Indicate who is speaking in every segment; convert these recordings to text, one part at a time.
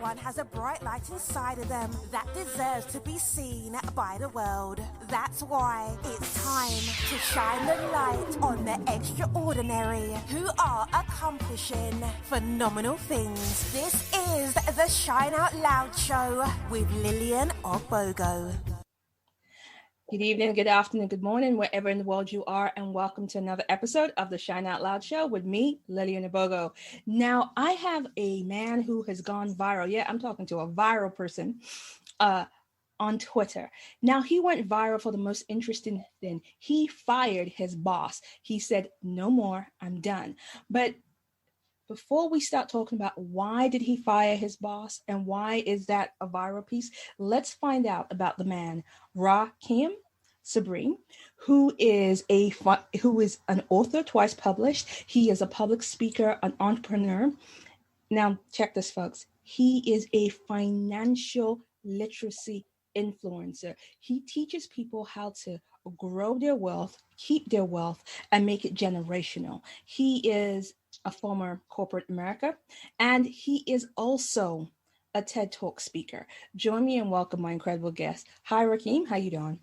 Speaker 1: Everyone has a bright light inside of them that deserves to be seen by the world. That's why it's time to shine the light on the extraordinary who are accomplishing phenomenal things. This is the Shine Out Loud Show with Lillian Ogbogo.
Speaker 2: Good evening, good afternoon, good morning, wherever in the world you are, and welcome to another episode of the Shine Out Loud Show with me, Lillian Ogbogo. Now, I have a man who has gone viral. Yeah, I'm talking to a viral person on Twitter. Now, he went viral for the most interesting thing. He fired his boss. He said, "No more, I'm done." But before we start talking about why did he fire his boss and why is that a viral piece, let's find out about the man, Rahkim Sabree, who is an author, twice published. He is a public speaker, an entrepreneur. Now, check this, folks. He is a financial literacy influencer. He teaches people how to grow their wealth, keep their wealth, and make it generational. He is a former corporate America, and he is also a TED Talk speaker. Join me and welcome my incredible guest. Hi, Rahkim. How you doing?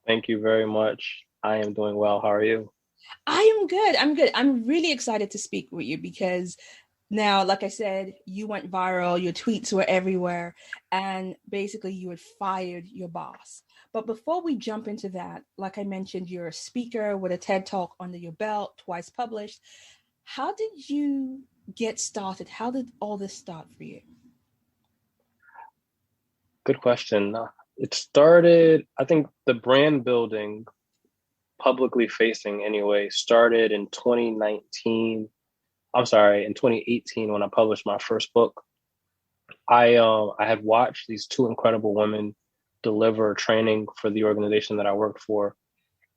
Speaker 3: Thank you very much. I am doing well. How are you?
Speaker 2: I am good. I'm good. I'm really excited to speak with you because now, like I said, you went viral. Your tweets were everywhere, and basically you had fired your boss. But before we jump into that, like I mentioned, you're a speaker with a TED Talk under your belt, twice published. How did you get started? How did all this start for you?
Speaker 3: Good question. It started, I think the brand building, publicly facing anyway, started in 2018 when I published my first book. I had watched these two incredible women deliver training for the organization that I worked for.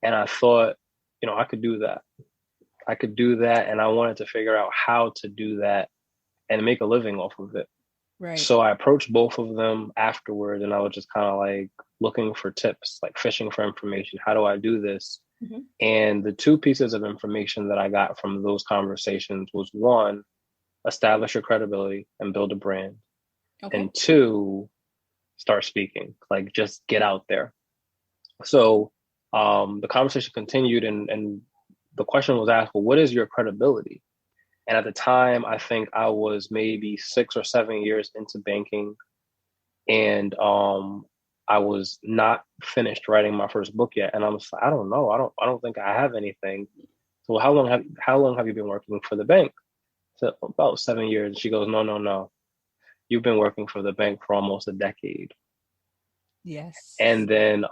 Speaker 3: And I thought, I could do that. And I wanted to figure out how to do that and make a living off of it.
Speaker 2: Right.
Speaker 3: So I approached both of them afterward, and I was just kind of like looking for tips, like fishing for information. How do I do this?
Speaker 2: Mm-hmm.
Speaker 3: And the two pieces of information that I got from those conversations was, one, establish your credibility and build a brand.
Speaker 2: Okay.
Speaker 3: And two, start speaking, like just get out there. So the conversation continued, and the question was asked, well, what is your credibility? And at the time, I think I was maybe 6 or 7 years into banking, and I was not finished writing my first book yet. And I was, I don't know, I don't think I have anything. So how long have you been working for the bank? So about 7 years. She goes, no, you've been working for the bank for almost a decade.
Speaker 2: Yes.
Speaker 3: And then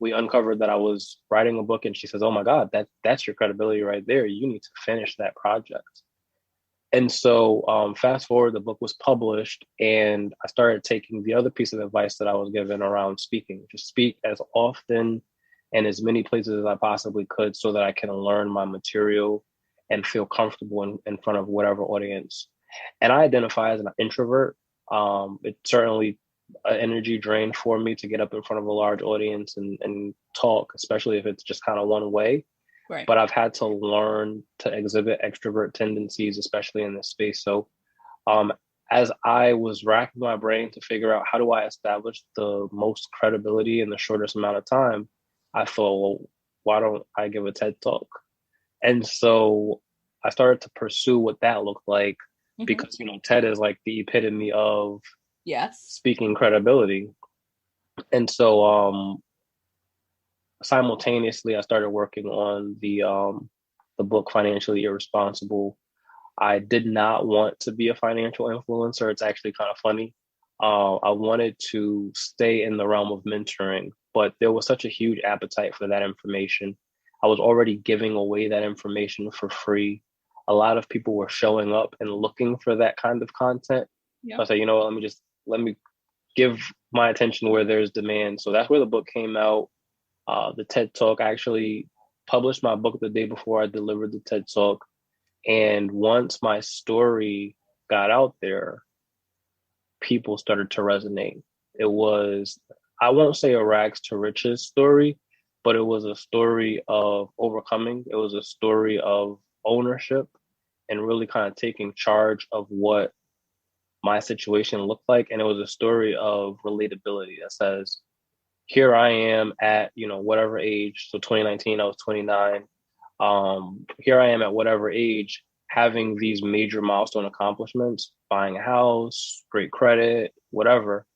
Speaker 3: we uncovered that I was writing a book, and she says, oh my God, that's your credibility right there. You need to finish that project. And so fast forward, the book was published, and I started taking the other piece of advice that I was given around speaking. Just speak as often and as many places as I possibly could so that I can learn my material and feel comfortable in front of whatever audience. And I identify as an introvert. It's certainly an energy drain for me to get up in front of a large audience and talk, especially if it's just kind of one way.
Speaker 2: Right.
Speaker 3: But I've had to learn to exhibit extrovert tendencies, especially in this space. So as I was racking my brain to figure out how do I establish the most credibility in the shortest amount of time, I thought, well, why don't I give a TED Talk? And so I started to pursue what that looked like, mm-hmm. because, TED is like the epitome of speaking credibility. And so simultaneously, I started working on the book Financially Irresponsible. I did not want to be a financial influencer. It's actually kind of funny. I wanted to stay in the realm of mentoring, but there was such a huge appetite for that information. I was already giving away that information for free. A lot of people were showing up and looking for that kind of content. Yep. So I said, let me give my attention where there's demand. So that's where the book came out. The TED Talk, I actually published my book the day before I delivered the TED Talk. And once my story got out there, people started to resonate. It was, I won't say a rags to riches story, but it was a story of overcoming. It was a story of ownership and really kind of taking charge of what my situation looked like. And it was a story of relatability that says, here I am at, whatever age. So 2019, I was 29. Here I am at whatever age, having these major milestone accomplishments, buying a house, great credit, whatever.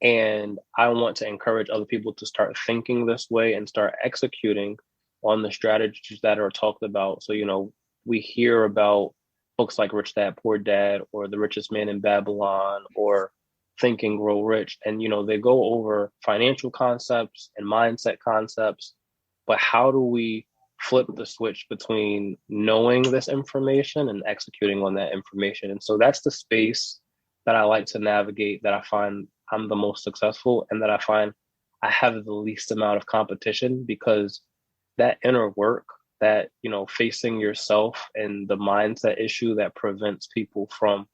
Speaker 3: And I want to encourage other people to start thinking this way and start executing on the strategies that are talked about. So, we hear about books like Rich Dad, Poor Dad, or The Richest Man in Babylon, or Think and Grow Rich. And, they go over financial concepts and mindset concepts, but how do we flip the switch between knowing this information and executing on that information? And so that's the space that I like to navigate, that I find I'm the most successful, and that I find I have the least amount of competition, because that inner work, that, facing yourself and the mindset issue that prevents people from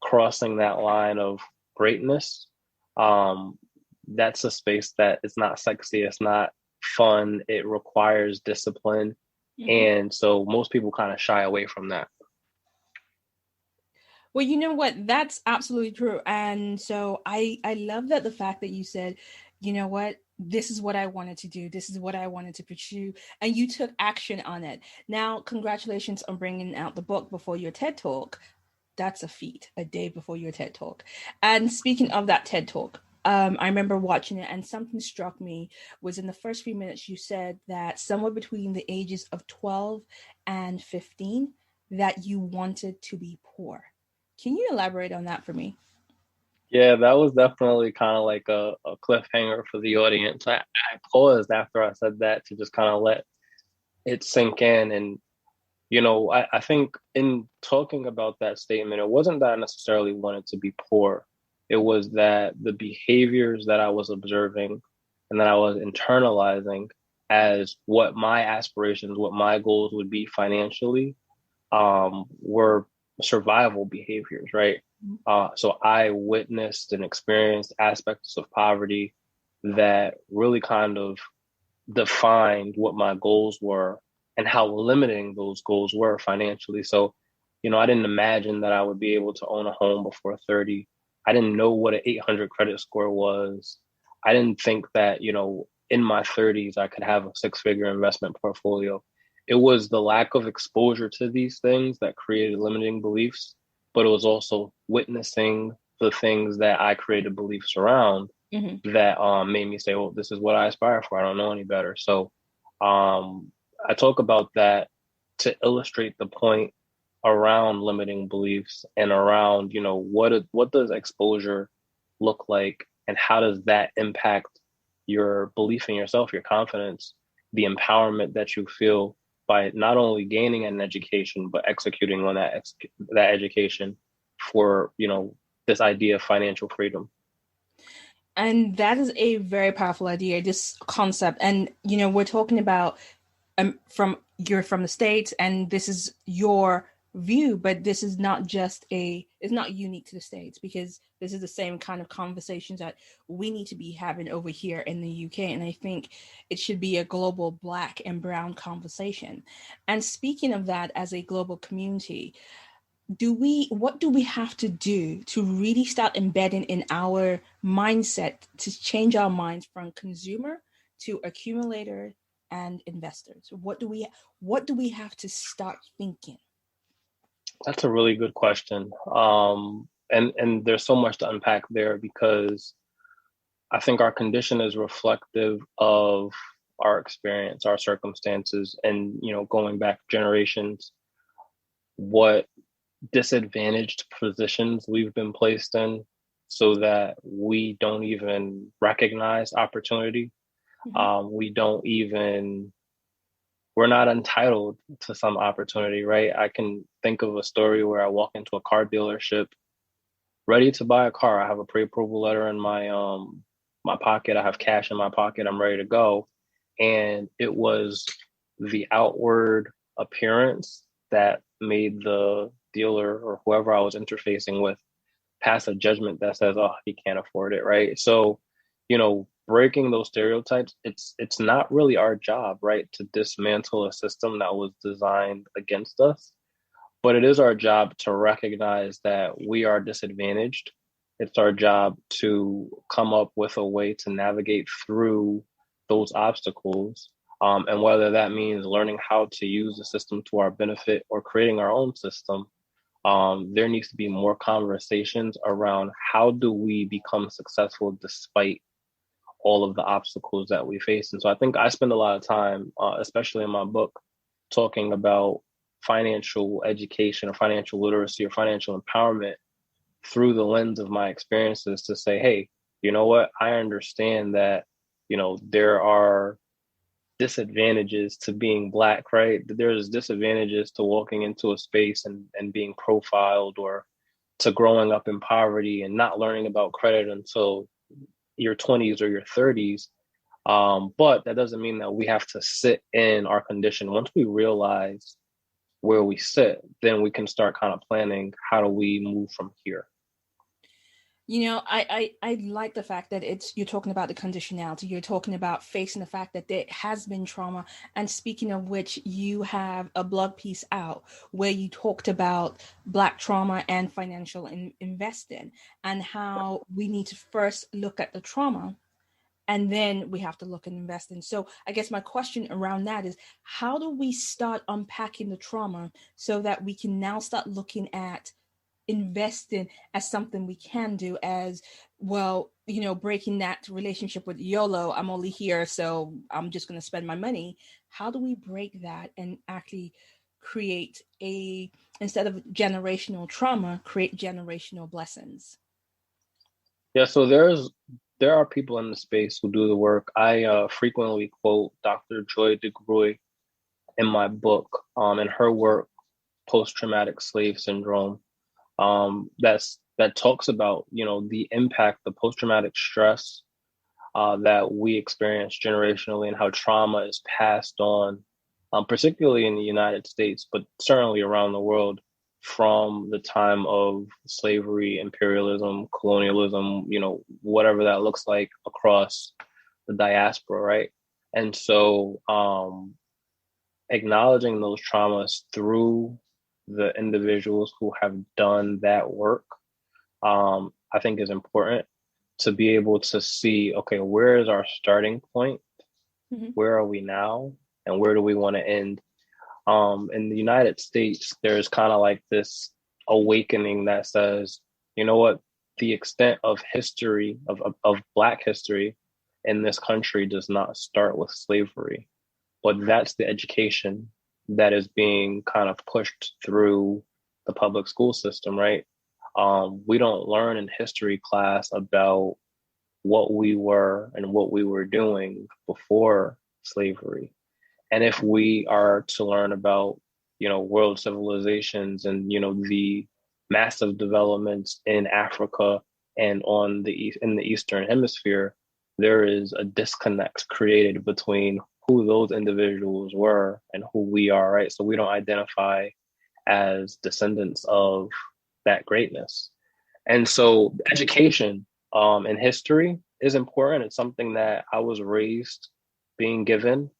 Speaker 3: crossing that line of greatness, that's a space that is not sexy, it's not fun, it requires discipline. Mm-hmm. And so most people kind of shy away from that.
Speaker 2: Well, you know what? That's absolutely true. And so I love that, the fact that you said, you know what, this is what I wanted to do. This is what I wanted to pursue. And you took action on it. Now, congratulations on bringing out the book before your TED Talk. That's a feat, a day before your TED Talk. And speaking of that TED Talk, I remember watching it, and something struck me was in the first few minutes, you said that somewhere between the ages of 12 and 15, that you wanted to be poor. Can you elaborate on that for me?
Speaker 3: Yeah, that was definitely kind of like a cliffhanger for the audience. I paused after I said that to just kind of let it sink in. And, I think in talking about that statement, it wasn't that I necessarily wanted to be poor. It was that the behaviors that I was observing and that I was internalizing as what my aspirations, what my goals would be financially, were survival behaviors, right? So I witnessed and experienced aspects of poverty that really kind of defined what my goals were and how limiting those goals were financially. So, I didn't imagine that I would be able to own a home before 30. I didn't know what an 800 credit score was. I didn't think that, in my 30s, I could have a 6-figure investment portfolio. It was the lack of exposure to these things that created limiting beliefs, but it was also witnessing the things that I created beliefs around, mm-hmm. that made me say, well, this is what I aspire for. I don't know any better. So I talk about that to illustrate the point around limiting beliefs and around, what does exposure look like, and how does that impact your belief in yourself, your confidence, the empowerment that you feel by not only gaining an education, but executing on that education for, this idea of financial freedom.
Speaker 2: And that is a very powerful idea, this concept. And, we're talking about you're from the States, and this is your view, but this is not it's not unique to the States, because this is the same kind of conversations that we need to be having over here in the UK. And I think it should be a global Black and brown conversation. And speaking of that, as a global community, what do we have to do to really start embedding in our mindset to change our minds from consumer to accumulator and investors? What do we have to start thinking?
Speaker 3: That's a really good question. And there's so much to unpack there, because I think our condition is reflective of our experience, our circumstances, and, going back generations, what disadvantaged positions we've been placed in so that we don't even recognize opportunity. Mm-hmm. We're not entitled to some opportunity, right? I can think of a story where I walk into a car dealership ready to buy a car. I have a pre-approval letter in my pocket. I have cash in my pocket. I'm ready to go. And it was the outward appearance that made the dealer or whoever I was interfacing with pass a judgment that says, oh, he can't afford it, right? So, breaking those stereotypes, it's not really our job, right, to dismantle a system that was designed against us. But it is our job to recognize that we are disadvantaged. It's our job to come up with a way to navigate through those obstacles. And whether that means learning how to use the system to our benefit or creating our own system, there needs to be more conversations around how do we become successful despite all of the obstacles that we face. And so I think I spend a lot of time, especially in my book, talking about financial education or financial literacy or financial empowerment through the lens of my experiences to say, hey, you know what? I understand that, there are disadvantages to being Black, right? There's disadvantages to walking into a space and being profiled, or to growing up in poverty and not learning about credit until your 20s or your 30s. But that doesn't mean that we have to sit in our condition. Once we realize where we sit, then we can start kind of planning, how do we move from here?
Speaker 2: I like the fact that you're talking about the conditionality. You're talking about facing the fact that there has been trauma. And speaking of which, you have a blog piece out where you talked about Black trauma and financial investing, and how we need to first look at the trauma, and then we have to look at investing. So I guess my question around that is, how do we start unpacking the trauma so that we can now start looking at investing as something we can do as well, breaking that relationship with YOLO, I'm only here, so I'm just going to spend my money. How do we break that and actually create instead of generational trauma, create generational blessings?
Speaker 3: Yeah, so there are people in the space who do the work. I frequently quote Dr. Joy DeGruy in my book, in her work, Post-Traumatic Slave Syndrome. That talks about, the impact, the post-traumatic stress that we experience generationally, and how trauma is passed on, particularly in the United States, but certainly around the world, from the time of slavery, imperialism, colonialism, whatever that looks like across the diaspora, right? And so acknowledging those traumas through the individuals who have done that work, I think is important, to be able to see, okay, where is our starting point? Mm-hmm. Where are we now? And where do we want to end? In the United States, there's kind of like this awakening that says, you know what, the extent of history, of Black history in this country does not start with slavery, but that's the education that is being kind of pushed through the public school system, right? We don't learn in history class about what we were and what we were doing before slavery. And if we are to learn about, world civilizations and, the massive developments in Africa and in the Eastern Hemisphere, there is a disconnect created between who those individuals were and who we are, right? So we don't identify as descendants of that greatness. And so education in history is important. It's something that I was raised being given.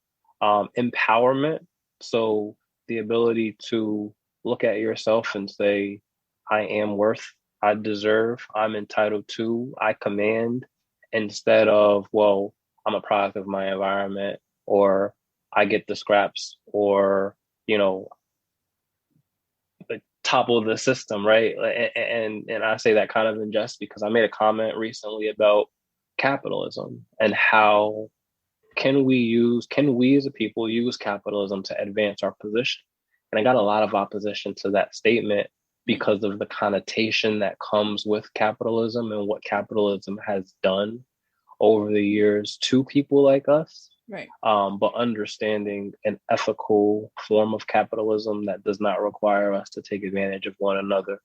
Speaker 3: Empowerment, so the ability to look at yourself and say, I am worth, I deserve, I'm entitled to, I command, instead of, well, I'm a product of my environment, or I get the scraps, or, the top of the system, right? And I say that kind of in jest because I made a comment recently about capitalism and how can we as a people use capitalism to advance our position? And I got a lot of opposition to that statement because of the connotation that comes with capitalism and what capitalism has done over the years to people like us.
Speaker 2: Right.
Speaker 3: But understanding an ethical form of capitalism that does not require us to take advantage of one another,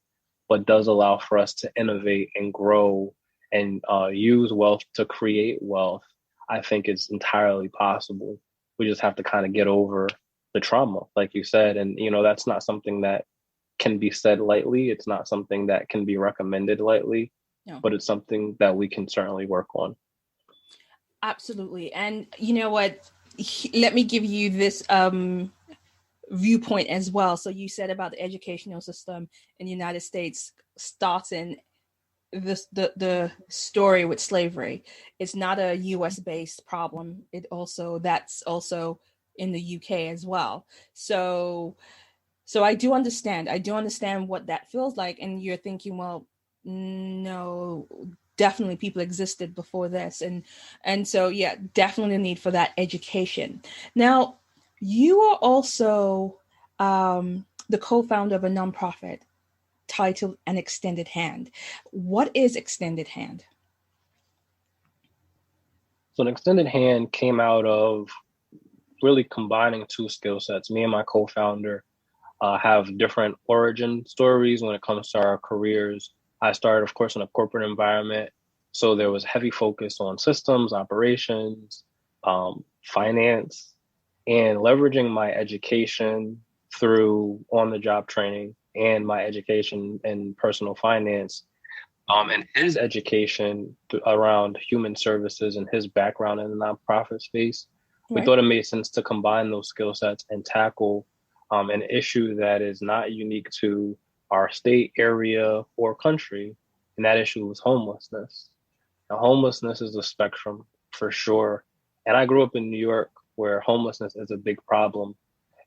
Speaker 3: but does allow for us to innovate and grow and use wealth to create wealth, I think it's entirely possible. We just have to kind of get over the trauma, like you said. And, that's not something that can be said lightly. It's not something that can be recommended lightly, but it's something that we can certainly work on.
Speaker 2: Absolutely. And you know what? Let me give you this viewpoint as well. So you said about the educational system in the United States starts in the story with slavery. It's not a US based problem. That's also in the UK as well. So I do understand. I do understand what that feels like. And you're thinking, well, no, definitely people existed before this. And so, yeah, definitely the need for that education. Now, you are also the co-founder of a nonprofit titled An Extended Hand. What is Extended Hand?
Speaker 3: So an extended hand came out of really combining two skill sets. Me and my co-founder have different origin stories when it comes to our careers. I started, of course, in a corporate environment. So there was heavy focus on systems, operations, finance, and leveraging my education through on-the-job training and my education in personal finance, and his education around human services and his background in the nonprofit space. We thought it made sense to combine those skill sets and tackle an issue that is not unique to our state, area, or country, and that issue is homelessness. Now, homelessness is a spectrum for sure. And I grew up in New York where homelessness is a big problem.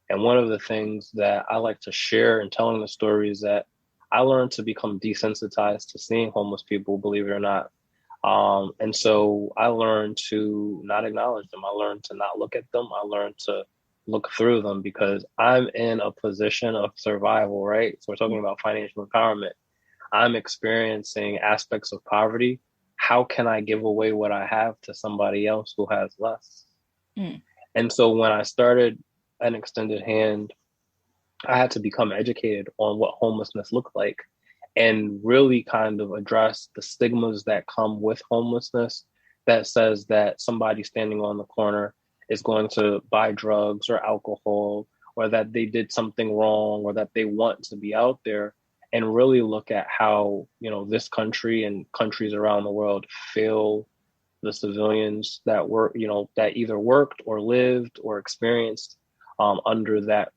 Speaker 3: And one of the things that I like to share in telling the story is that I learned to become desensitized to seeing homeless people, believe it or not. And so I learned to not acknowledge them. I learned to not look at them. I learned to look through them because I'm in a position of survival, right? So we're talking about financial empowerment. I'm experiencing aspects of poverty. How can I give away what I have to somebody else who has less? And so when I started An Extended Hand, I had to become educated on what homelessness looked like and really kind of address the stigmas that come with homelessness that says that somebody standing on the corner is going to buy drugs or alcohol, or that they did something wrong, or that they want to be out there, and really look at how, this country and countries around the world fail the civilians that were, that either worked or lived or experienced under that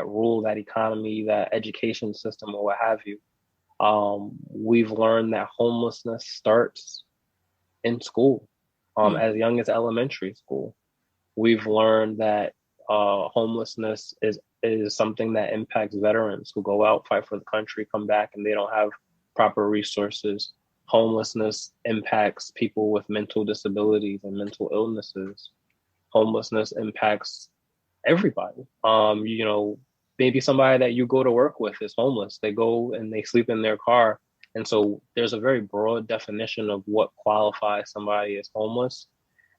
Speaker 3: rule, that economy, that education system, or what have you. We've learned that homelessness starts in school, as young as elementary school. We've learned that homelessness is something that impacts veterans who go out, fight for the country, come back, and they don't have proper resources. Homelessness impacts people with mental disabilities and mental illnesses. Homelessness impacts everybody. Maybe somebody that you go to work with is homeless. They go and they sleep in their car. And so there's a very broad definition of what qualifies somebody as homeless.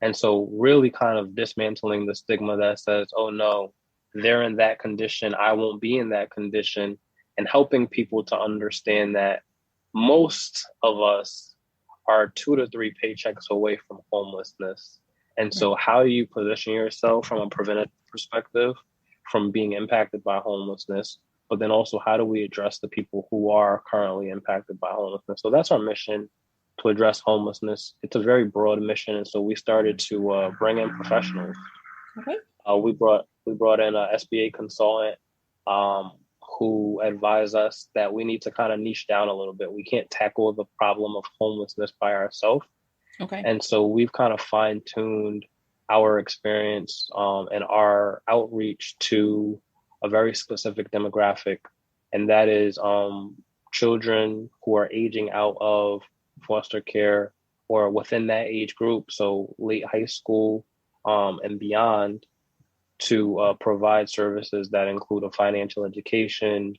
Speaker 3: And so really kind of dismantling the stigma that says, oh no, they're in that condition, I won't be in that condition, and helping people to understand that most of us are 2 to 3 paychecks away from homelessness. And so how do you position yourself from a preventative perspective from being impacted by homelessness? But then also, how do we address the people who are currently impacted by homelessness? So that's our mission, to address homelessness. It's a very broad mission. And so we started to bring in professionals.
Speaker 2: Okay.
Speaker 3: We brought in an SBA consultant who advised us that we need to kind of niche down a little bit. We can't tackle the problem of homelessness by ourselves.
Speaker 2: Okay.
Speaker 3: And so we've kind of fine-tuned our experience and our outreach to a very specific demographic, and that is children who are aging out of foster care or within that age group, so late high school and beyond, to provide services that include a financial education,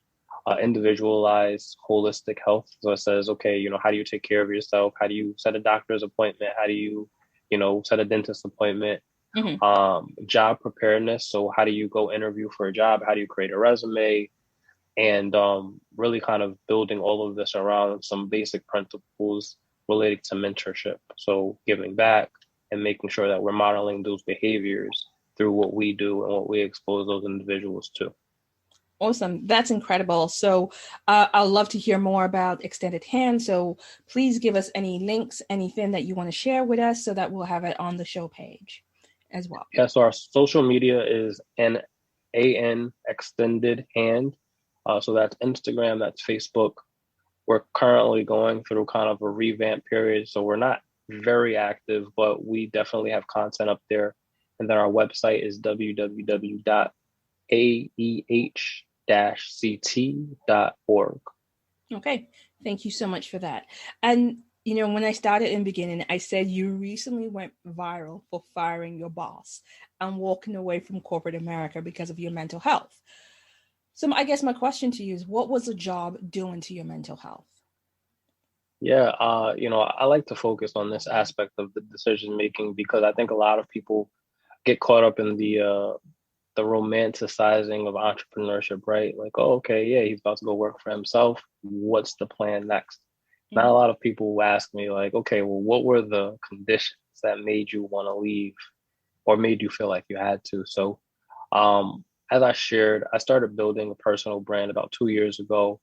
Speaker 3: individualized holistic health. So it says, okay, how do you take care of yourself? How do you set a doctor's appointment? How do you, set a dentist appointment? Job preparedness. So how do you go interview for a job? How do you create a resume? And really kind of building all of this around some basic principles related to mentorship. So giving back and making sure that we're modeling those behaviors through what we do and what we expose those individuals to.
Speaker 2: Awesome. That's incredible. So I'd love to hear more about Extended Hand. So please give us any links, anything that you want to share with us so that we'll have it on the show page as well.
Speaker 3: Yeah, so our social media is AN extended hand. So that's Instagram, that's Facebook. We're currently going through kind of a revamp period, so we're not very active, but we definitely have content up there. And then our website is www.aeh-ct.org.
Speaker 2: Okay, thank you so much for that. And when I started in the beginning, I said you recently went viral for firing your boss and walking away from corporate America because of your mental health. So I guess my question to you is, what was the job doing to your mental health?
Speaker 3: Yeah, I like to focus on this aspect of the decision making because I think a lot of people get caught up in the romanticizing of entrepreneurship, right? Like, oh, okay, yeah, he's about to go work for himself. What's the plan next? Not a lot of people will ask me like, okay, well, what were the conditions that made you want to leave or made you feel like you had to? So, as I shared, I started building a personal brand about 2 years ago.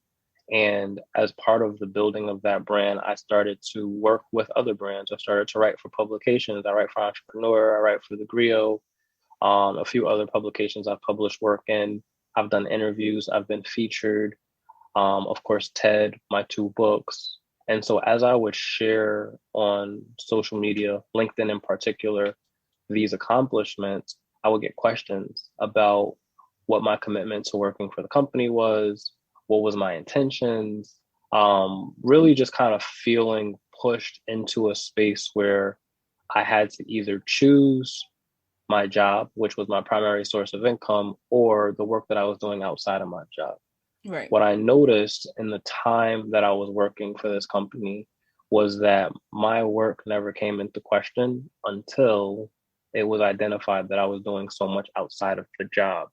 Speaker 3: And as part of the building of that brand, I started to work with other brands. I started to write for publications. I write for Entrepreneur. I write for The Griot. A few other publications I've published work in. I've done interviews. I've been featured. Of course, TED, my 2 books. And so as I would share on social media, LinkedIn in particular, these accomplishments, I would get questions about what my commitment to working for the company was, what was my intentions, really just kind of feeling pushed into a space where I had to either choose my job, which was my primary source of income, or the work that I was doing outside of my job.
Speaker 2: Right.
Speaker 3: What I noticed in the time that I was working for this company was that my work never came into question until it was identified that I was doing so much outside of the job.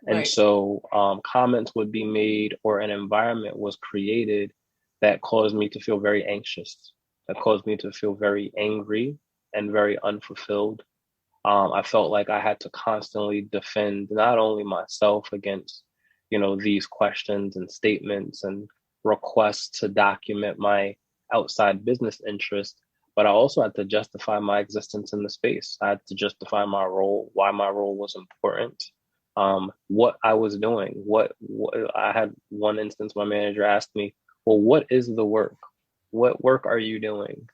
Speaker 3: And so comments would be made or an environment was created that caused me to feel very anxious, that caused me to feel very angry and very unfulfilled. I felt like I had to constantly defend not only myself against, these questions and statements and requests to document my outside business interest, but I also had to justify my existence in the space. I had to justify my role, why my role was important, what I was doing. What I had one instance, my manager asked me, well, what is the work? What work are you doing?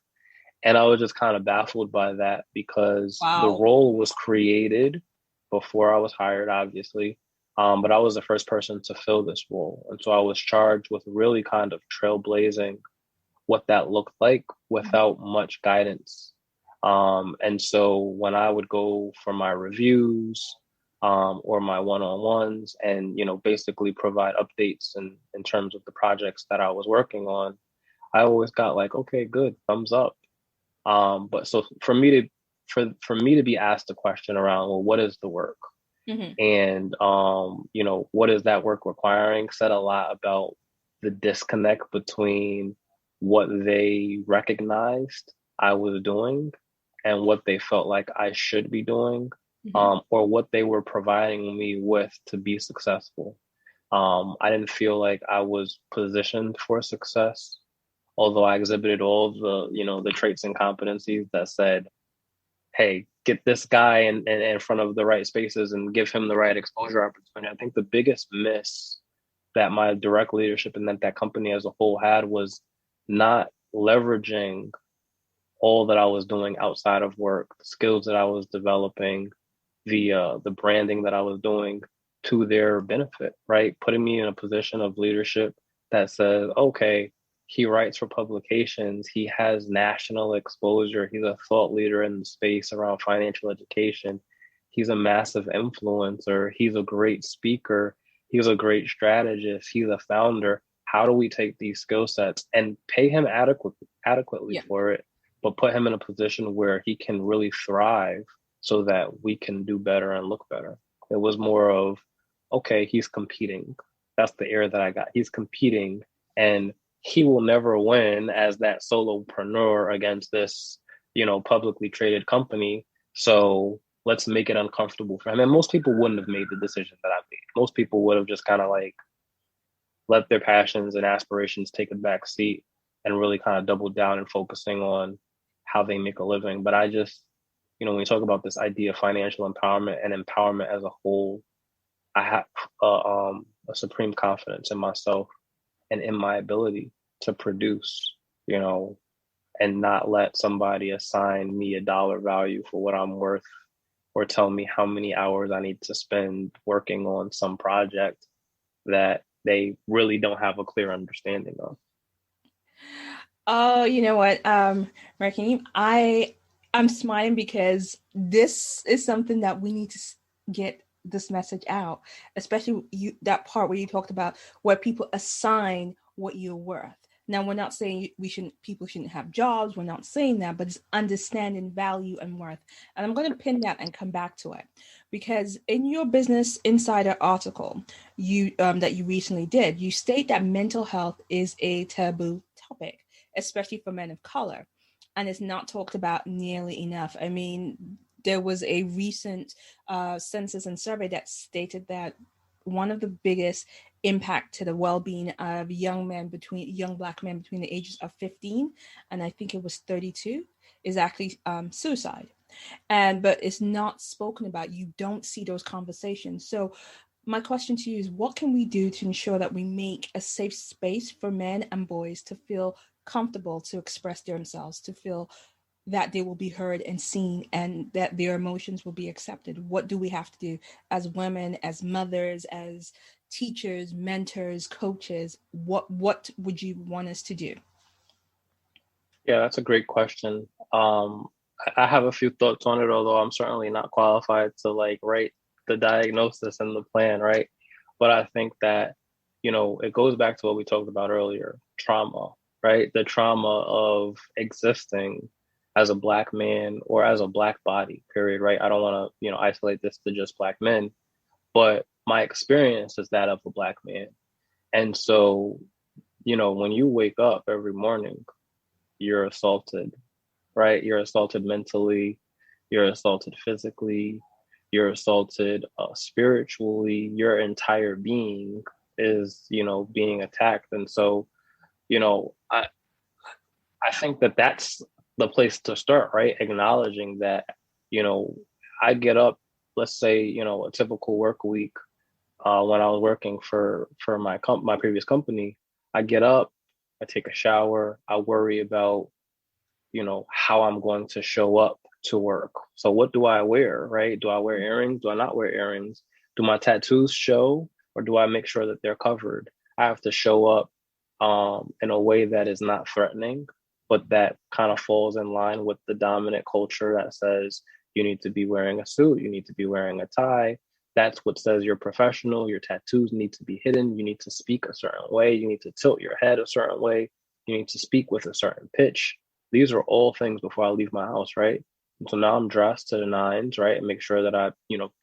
Speaker 3: And I was just kind of baffled by that because the role was created before I was hired, obviously. But I was the first person to fill this role. And so I was charged with really kind of trailblazing what that looked like without much guidance. And so when I would go for my reviews or my one-on-ones and, basically provide updates in terms of the projects that I was working on, I always got like, okay, good, thumbs up. But so for me to be asked a question around, well, what is the work? Mm-hmm. And, what is that work requiring said a lot about the disconnect between what they recognized I was doing and what they felt like I should be doing, mm-hmm. Or what they were providing me with to be successful. I didn't feel like I was positioned for success, although I exhibited all the traits and competencies that said, hey, get this guy in front of the right spaces and give him the right exposure opportunity. I think the biggest miss that my direct leadership and that company as a whole had was not leveraging all that I was doing outside of work, the skills that I was developing, the branding that I was doing to their benefit, right? Putting me in a position of leadership that says, okay, he writes for publications, he has national exposure, he's a thought leader in the space around financial education, he's a massive influencer, he's a great speaker, he's a great strategist, he's a founder. How do we take these skill sets and pay him adequately for it, but put him in a position where he can really thrive so that we can do better and look better? It was more of, okay, he's competing. That's the air that I got. He's competing and he will never win as that solopreneur against this, publicly traded company. So let's make it uncomfortable for him. And most people wouldn't have made the decision that I made. Most people would have just kind of like let their passions and aspirations take a back seat and really kind of double down and focusing on how they make a living. But I just, when we talk about this idea of financial empowerment and empowerment as a whole, I have a supreme confidence in myself and in my ability to produce, you know, and not let somebody assign me a dollar value for what I'm worth or tell me how many hours I need to spend working on some project that they really don't have a clear understanding of.
Speaker 2: Oh, you know what, Rahkim, I'm smiling because this is something that we need to get this message out, especially that part where you talked about where people assign what you're worth. Now, we're not saying people shouldn't have jobs. We're not saying that, but it's understanding value and worth. And I'm going to pin that and come back to it, because in your Business Insider article that you recently did, you state that mental health is a taboo topic, especially for men of color, and it's not talked about nearly enough. I mean, there was a recent census and survey that stated that one of the biggest impact to the well-being of young Black men between the ages of 15 and I think it was 32 is actually suicide. But it's not spoken about. You don't see those conversations. So my question to you is, what can we do to ensure that we make a safe space for men and boys to feel comfortable to express themselves, to feel that they will be heard and seen, and that their emotions will be accepted? What do we have to do as women, as mothers, as teachers, mentors, coaches? What would you want us to do?
Speaker 3: Yeah, that's a great question. I have a few thoughts on it, although I'm certainly not qualified to like write the diagnosis and the plan, right? But I think that, it goes back to what we talked about earlier, trauma, right? The trauma of existing as a Black man or as a Black body, period, right? I don't want to, isolate this to just Black men, but my experience is that of a Black man. And so, when you wake up every morning, you're assaulted, right? You're assaulted mentally, you're assaulted physically, you're assaulted spiritually. Your entire being is, being attacked. And so, I think that that's the place to start, right? Acknowledging that, I get up, let's say, a typical work week when I was working for my previous company. I get up, I take a shower, I worry about how I'm going to show up to work. So what do I wear, right? Do I wear earrings? Do I not wear earrings? Do my tattoos show, or do I make sure that they're covered? I have to show up in a way that is not threatening, but that kind of falls in line with the dominant culture that says you need to be wearing a suit, you need to be wearing a tie. That's what says you're professional. Your tattoos need to be hidden. You need to speak a certain way. You need to tilt your head a certain way. You need to speak with a certain pitch. These are all things before I leave my house, right? And so now I'm dressed to the nines, right? And make sure that I,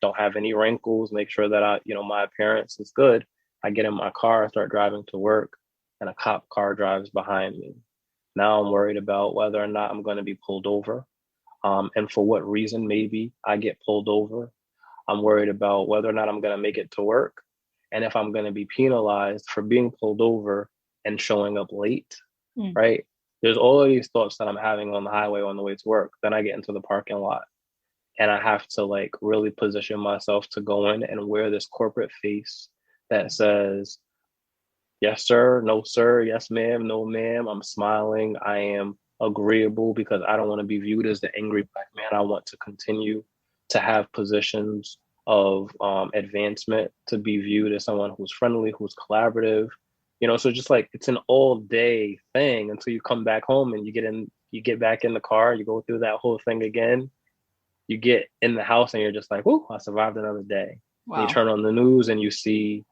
Speaker 3: don't have any wrinkles, make sure that I, my appearance is good. I get in my car, I start driving to work, and a cop car drives behind me. Now I'm worried about whether or not I'm going to be pulled over. And for what reason, maybe I get pulled over. I'm worried about whether or not I'm going to make it to work. And if I'm going to be penalized for being pulled over and showing up late, right? There's all of these thoughts that I'm having on the highway on the way to work. Then I get into the parking lot and I have to like really position myself to go in and wear this corporate face that says, yes, sir, no, sir, yes, ma'am, no, ma'am. I'm smiling. I am agreeable because I don't want to be viewed as the angry Black man. I want to continue to have positions of advancement, to be viewed as someone who's friendly, who's collaborative. So just like it's an all day thing until you come back home and you get back in the car, you go through that whole thing again. You get in the house and you're just like, "Ooh, I survived another day." Wow. And you turn on the news and you see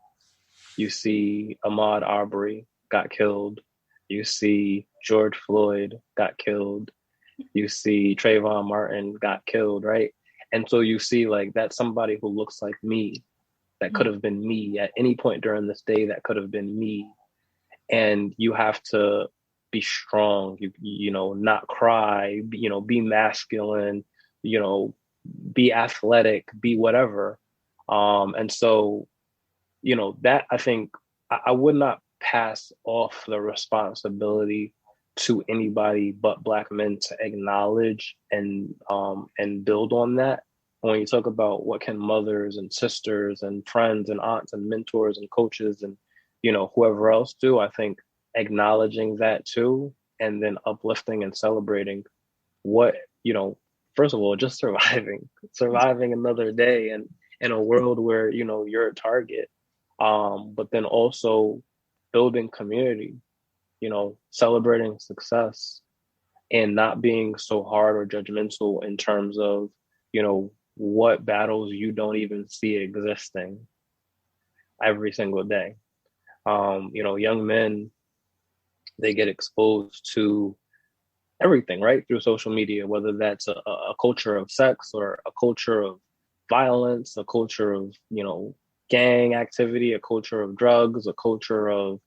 Speaker 3: Ahmaud Arbery got killed. You see George Floyd got killed. You see Trayvon Martin got killed, right? And so you see like that's somebody who looks like me. That could have been me at any point during this day. That could have been me. And you have to be strong, not cry, be masculine, be athletic, be whatever. And so, that I think I would not pass off the responsibility to anybody but Black men to acknowledge and build on that. When you talk about what can mothers and sisters and friends and aunts and mentors and coaches and, whoever else do, I think acknowledging that too, and then uplifting and celebrating what, first of all, just surviving another day and in a world where, you're a target. But then also building community, celebrating success and not being so hard or judgmental in terms of, what battles you don't even see existing every single day. Young men, they get exposed to everything, right? Through social media, whether that's a culture of sex or a culture of violence, a culture of, gang activity, a culture of drugs, a culture of,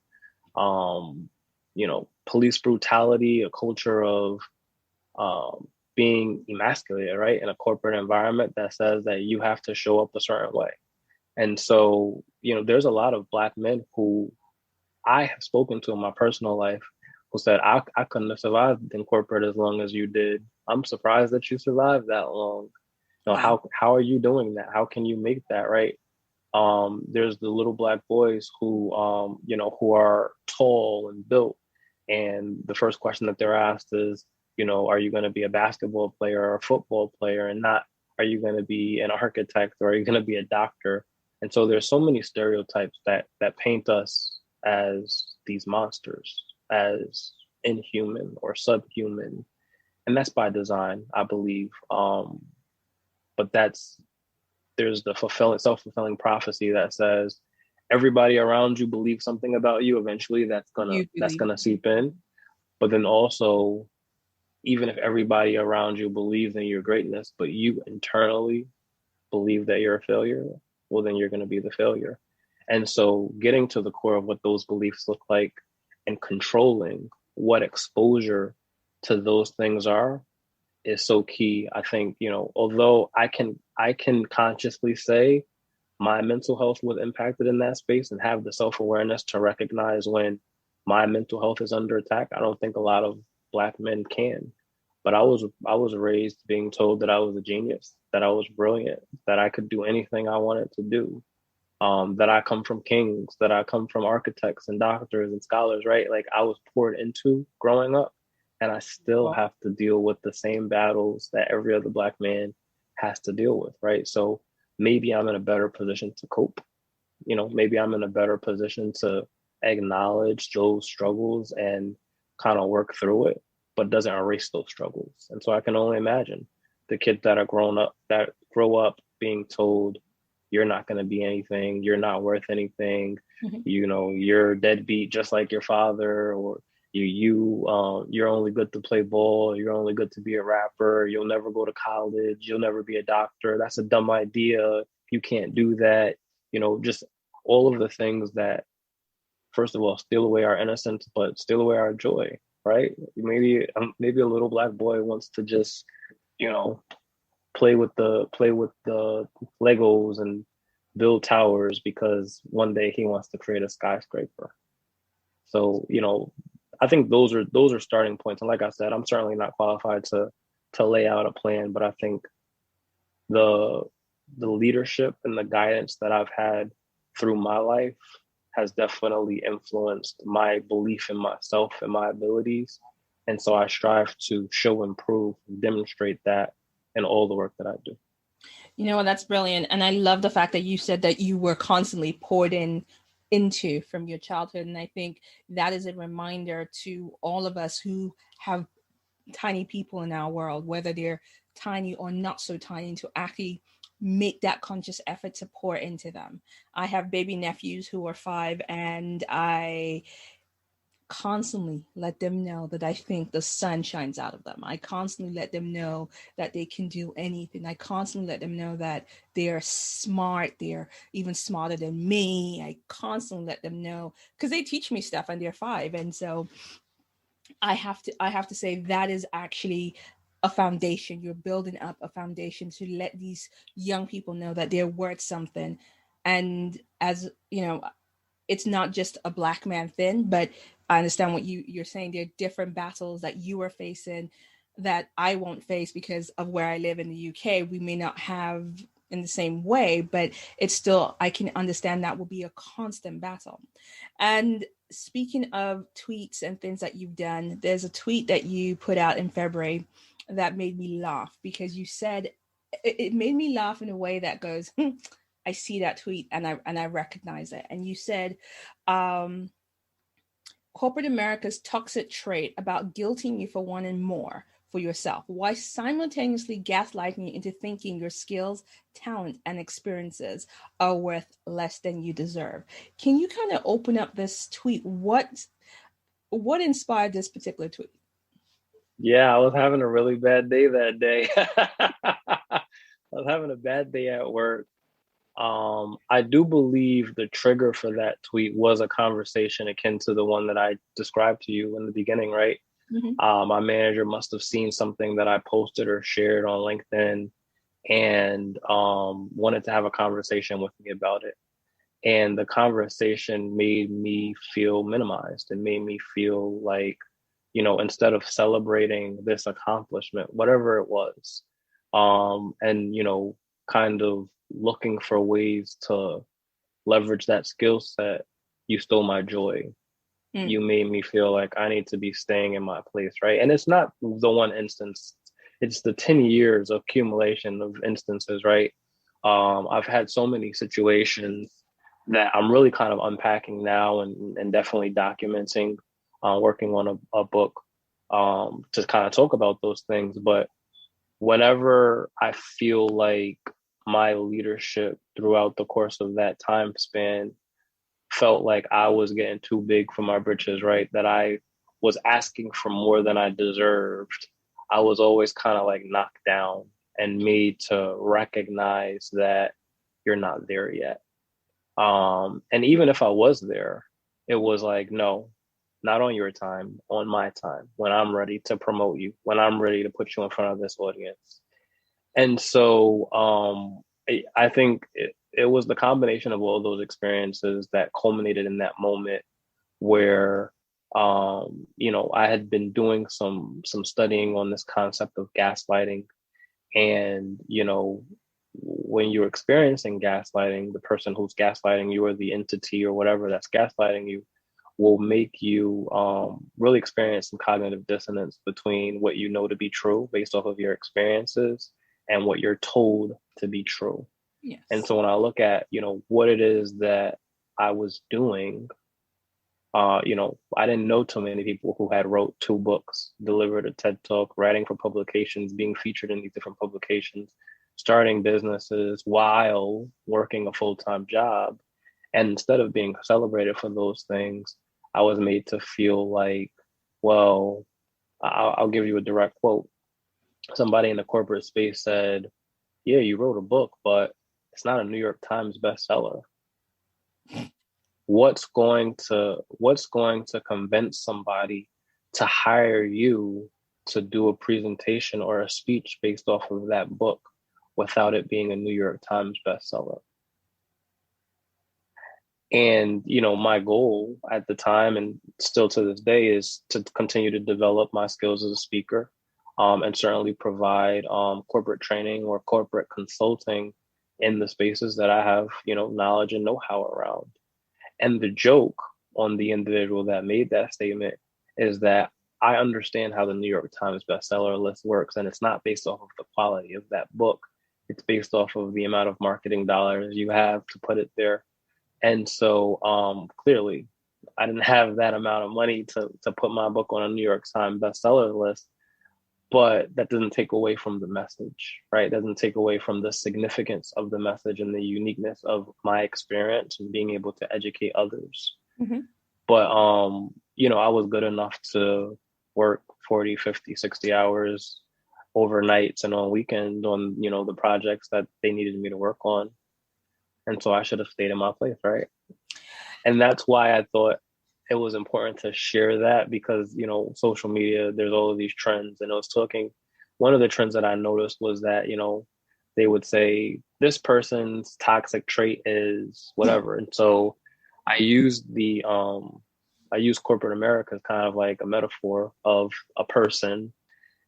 Speaker 3: police brutality, a culture of being emasculated, right? In a corporate environment that says that you have to show up a certain way. And so, there's a lot of Black men who I have spoken to in my personal life who said, I couldn't have survived in corporate as long as you did. I'm surprised that you survived that long. How are you doing that? How can you make that, right? There's the little Black boys who, who are tall and built. And the first question that they're asked is, are you going to be a basketball player or a football player, and not, are you going to be an architect or are you going to be a doctor? And so there's so many stereotypes that paint us as these monsters, as inhuman or subhuman. And that's by design, I believe. But there's the self-fulfilling prophecy that says everybody around you believes something about you. Eventually that's gonna seep in. But then also, even if everybody around you believes in your greatness, but you internally believe that you're a failure, well, then you're going to be the failure. And so getting to the core of what those beliefs look like and controlling what exposure to those things are is so key. I think, although I can consciously say my mental health was impacted in that space and have the self-awareness to recognize when my mental health is under attack, I don't think a lot of Black men can. But I was raised being told that I was a genius, that I was brilliant, that I could do anything I wanted to do, that I come from kings, that I come from architects and doctors and scholars, right? Like I was poured into growing up, and I still have to deal with the same battles that every other Black man has to deal with, right? So maybe I'm in a better position to cope. Maybe I'm in a better position to acknowledge those struggles and kind of work through it, but doesn't erase those struggles. And so I can only imagine the kids that grow up being told, you're not going to be anything, you're not worth anything, you're deadbeat just like your father, or you're only good to play ball, you're only good to be a rapper, you'll never go to college, you'll never be a doctor, that's a dumb idea, you can't do that. Just all of the things that, first of all, steal away our innocence, but steal away our joy, right? Maybe a little Black boy wants to just, play with the Legos and build towers because one day he wants to create a skyscraper. So, I think those are starting points. And like I said, I'm certainly not qualified to lay out a plan, but I think the leadership and the guidance that I've had through my life has definitely influenced my belief in myself and my abilities. And so I strive to show, improve, and demonstrate that in all the work that I do.
Speaker 2: That's brilliant. And I love the fact that you said that you were constantly poured into from your childhood. And I think that is a reminder to all of us who have tiny people in our world, whether they're tiny or not so tiny, to actually make that conscious effort to pour into them. I have baby nephews who are 5, and I constantly let them know that I think the sun shines out of them. I constantly let them know that they can do anything. I constantly let them know that they're smart. They're even smarter than me. I constantly let them know, because they teach me stuff and they're 5. And so I have to say that is actually a foundation. You're building up a foundation to let these young people know that they're worth something. And as it's not just a Black man thing, but I understand what you're saying. There are different battles that you are facing, that I won't face because of where I live in the UK. We may not have in the same way, but it's still, I can understand that will be a constant battle. And speaking of tweets and things that you've done, there's a tweet that you put out in February that made me laugh, because you said, it made me laugh in a way that goes, I see that tweet and I recognize it. And you said, corporate America's toxic trait about guilting you for wanting more for yourself, while simultaneously gaslighting you into thinking your skills, talent, and experiences are worth less than you deserve. Can you kind of open up this tweet? What inspired this particular tweet?
Speaker 3: Yeah, I was having a really bad day that day. I was having a bad day at work. I do believe the trigger for that tweet was a conversation akin to the one that I described to you in the beginning, right? Mm-hmm. My manager must have seen something that I posted or shared on LinkedIn and wanted to have a conversation with me about it. And the conversation made me feel minimized. It made me feel like, instead of celebrating this accomplishment, whatever it was, and, kind of looking for ways to leverage that skill set, you stole my joy. You made me feel like I need to be staying in my place, right? And it's not the one instance, it's the 10 years of accumulation of instances, right? I've had so many situations that I'm really kind of unpacking now and definitely documenting, working on a book to kind of talk about those things. But whenever I feel like my leadership throughout the course of that time span felt like I was getting too big for my britches, right? That I was asking for more than I deserved. I was always kind of like knocked down and made to recognize that you're not there yet. And even if I was there, it was like, no, not on your time, on my time, when I'm ready to promote you, when I'm ready to put you in front of this audience. And so I think it was the combination of all those experiences that culminated in that moment where, I had been doing some studying on this concept of gaslighting. And, when you're experiencing gaslighting, the person who's gaslighting you or the entity or whatever that's gaslighting you will make you really experience some cognitive dissonance between what you know to be true based off of your experiences and what you're told to be true.
Speaker 2: Yes.
Speaker 3: And so when I look at, what it is that I was doing, I didn't know too many people who had wrote 2 books, delivered a TED Talk, writing for publications, being featured in these different publications, starting businesses while working a full-time job. And instead of being celebrated for those things, I was made to feel like, well, I'll give you a direct quote. Somebody in the corporate space said, yeah, you wrote a book, but it's not a New York Times bestseller. What's going to convince somebody to hire you to do a presentation or a speech based off of that book without it being a New York Times bestseller? And, my goal at the time and still to this day is to continue to develop my skills as a speaker, and certainly provide corporate training or corporate consulting in the spaces that I have, knowledge and know-how around. And the joke on the individual that made that statement is that I understand how the New York Times bestseller list works, and it's not based off of the quality of that book. It's based off of the amount of marketing dollars you have to put it there. And so clearly, I didn't have that amount of money to put my book on a New York Times bestseller list. But that doesn't take away from the message, right? It doesn't take away from the significance of the message and the uniqueness of my experience and being able to educate others. Mm-hmm. But, I was good enough to work 40, 50, 60 hours overnights and on weekends on, the projects that they needed me to work on. And so I should have stayed in my place, right? And that's why I thought it was important to share that, because, social media, there's all of these trends. And I was talking, one of the trends that I noticed was that, they would say this person's toxic trait is whatever. And so I used corporate America as kind of like a metaphor of a person.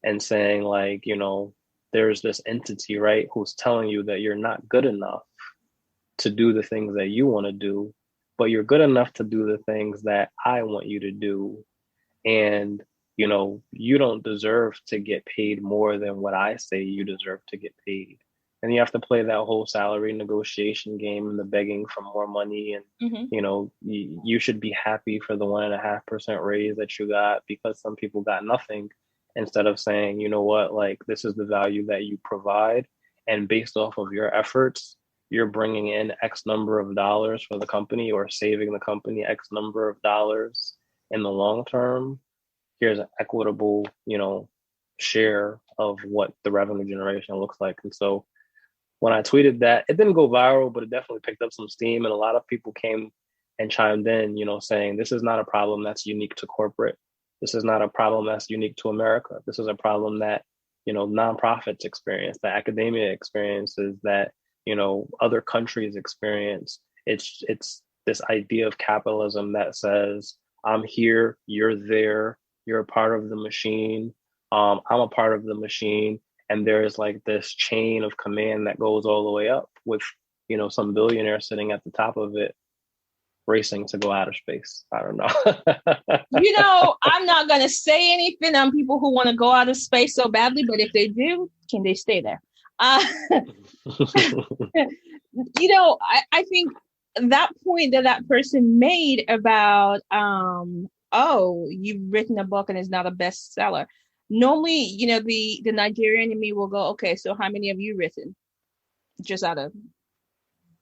Speaker 3: and saying like, there's this entity, right, who's telling you that you're not good enough to do the things that you want to do, but you're good enough to do the things that I want you to do. And, you don't deserve to get paid more than what I say you deserve to get paid. And you have to play that whole salary negotiation game and the begging for more money. And, you should be happy for the 1.5% raise that you got because some people got nothing, instead of saying, you know what, like, this is the value that you provide. And based off of your efforts, you're bringing in X number of dollars for the company or saving the company X number of dollars in the long term. Here's an equitable, share of what the revenue generation looks like. And so when I tweeted that, it didn't go viral, but it definitely picked up some steam. And a lot of people came and chimed in, saying this is not a problem that's unique to corporate. This is not a problem that's unique to America. This is a problem that, nonprofits experience, that academia experiences, that, other countries experience. It's this idea of capitalism that says, I'm here, you're there, you're a part of the machine, I'm a part of the machine. And there's like this chain of command that goes all the way up with, some billionaire sitting at the top of it, racing to go outer space. I don't know.
Speaker 2: I'm not going to say anything on people who want to go out of space so badly, but if they do, can they stay there? I think that point that person made about, you've written a book and it's not a bestseller. Normally, the Nigerian in me will go, okay, so how many have you written? Just out of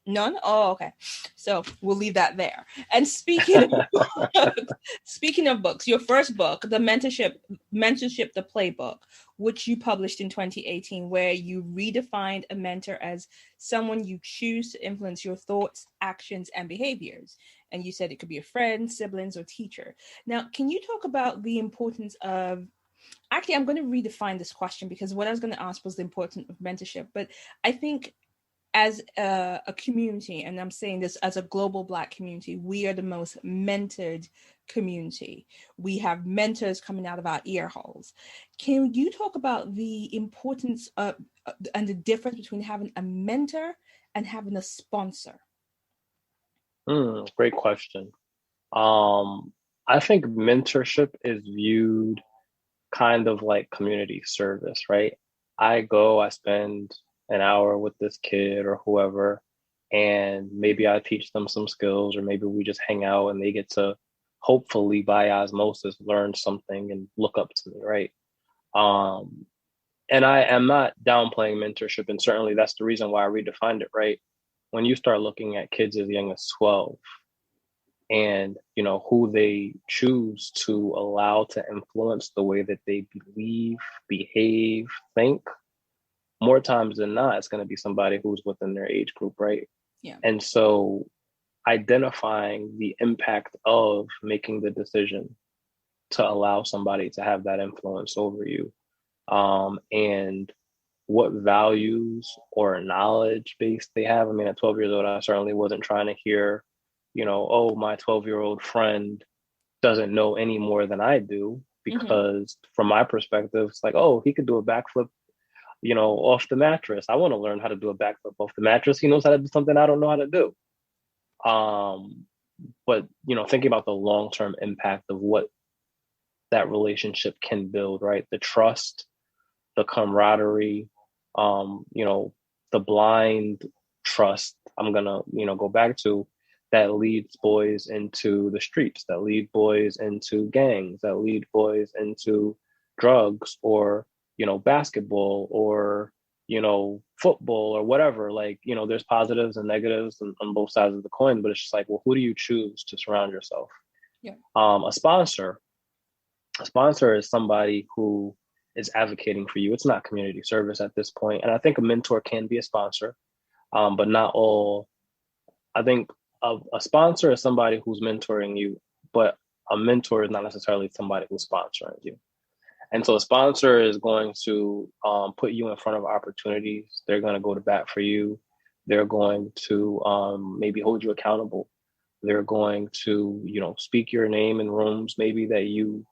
Speaker 2: none? Oh, okay. So we'll leave that there. And speaking of books, your first book, the Mentorship, the Playbook, which you published in 2018, where you redefined a mentor as someone you choose to influence your thoughts, actions, and behaviors. And you said it could be a friend, siblings, or teacher. Now, can you talk about the importance of, actually, I'm going to redefine this question, because what I was going to ask was the importance of mentorship. But I think as a community, and I'm saying this as a global Black community, we are the most mentored community. We have mentors coming out of our ear holes. Can you talk about the importance of and the difference between having a mentor and having a sponsor?
Speaker 3: Great question. I think mentorship is viewed kind of like community service, right? I spend an hour with this kid or whoever, and maybe I teach them some skills, or maybe we just hang out and they get to hopefully by osmosis learn something and look up to me, right? And I am not downplaying mentorship, and certainly that's the reason why I redefined it, right? When you start looking at kids as young as 12 and, who they choose to allow to influence the way that they believe, behave, think, more times than not, it's going to be somebody who's within their age group, right?
Speaker 2: Yeah.
Speaker 3: And so identifying the impact of making the decision to allow somebody to have that influence over you, and what values or knowledge base they have. I mean, at 12 years old, I certainly wasn't trying to hear, oh, my 12-year-old friend doesn't know any more than I do, because from my perspective, it's like, oh, he could do a backflip, off the mattress. I want to learn how to do a backflip off the mattress. He knows how to do something I don't know how to do. But, thinking about the long-term impact of what that relationship can build, right? The trust, the camaraderie, the blind trust, I'm going to, go back to, that leads boys into the streets, that lead boys into gangs, that lead boys into drugs, or, basketball, or, football, or whatever. Like, there's positives and negatives on both sides of the coin, but it's just like, well, who do you choose to surround yourself?
Speaker 2: Yeah.
Speaker 3: A sponsor is somebody who is advocating for you. It's not community service at this point. And I think a mentor can be a sponsor, but not all. I think a sponsor is somebody who's mentoring you, but a mentor is not necessarily somebody who's sponsoring you. And so a sponsor is going to put you in front of opportunities. They're going to go to bat for you. They're going to maybe hold you accountable. They're going to, speak your name in rooms maybe that you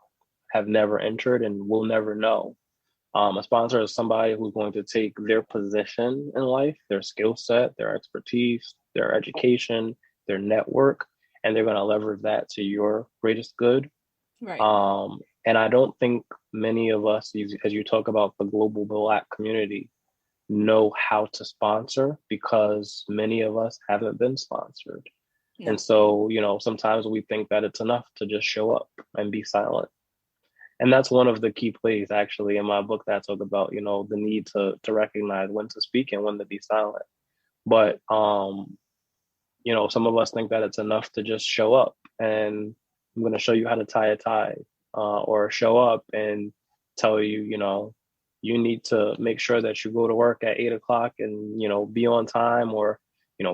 Speaker 3: have never entered and will never know. A sponsor is somebody who's going to take their position in life, their skill set, their expertise, their education, their network, and they're going to leverage that to your greatest good.
Speaker 2: Right.
Speaker 3: And I don't think many of us, as you talk about the global Black community, know how to sponsor because many of us haven't been sponsored. No. And so, sometimes we think that it's enough to just show up and be silent. And that's one of the key plays actually in my book that I talk about, the need to recognize when to speak and when to be silent. But, some of us think that it's enough to just show up and I'm going to show you how to tie a tie, or show up and tell you, you need to make sure that you go to work at 8 o'clock and, be on time, or,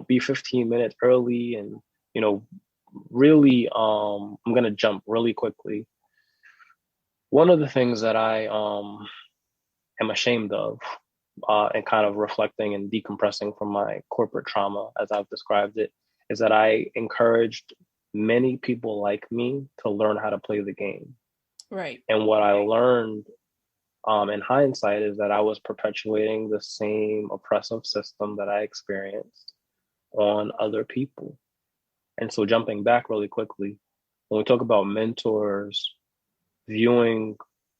Speaker 3: be 15 minutes early. And, really, I'm going to jump really quickly. One of the things that I am ashamed of, and kind of reflecting and decompressing from my corporate trauma, as I've described it, is that I encouraged many people like me to learn how to play the game.
Speaker 2: Right.
Speaker 3: And what I learned in hindsight is that I was perpetuating the same oppressive system that I experienced on other people. And so jumping back really quickly, when we talk about mentors, viewing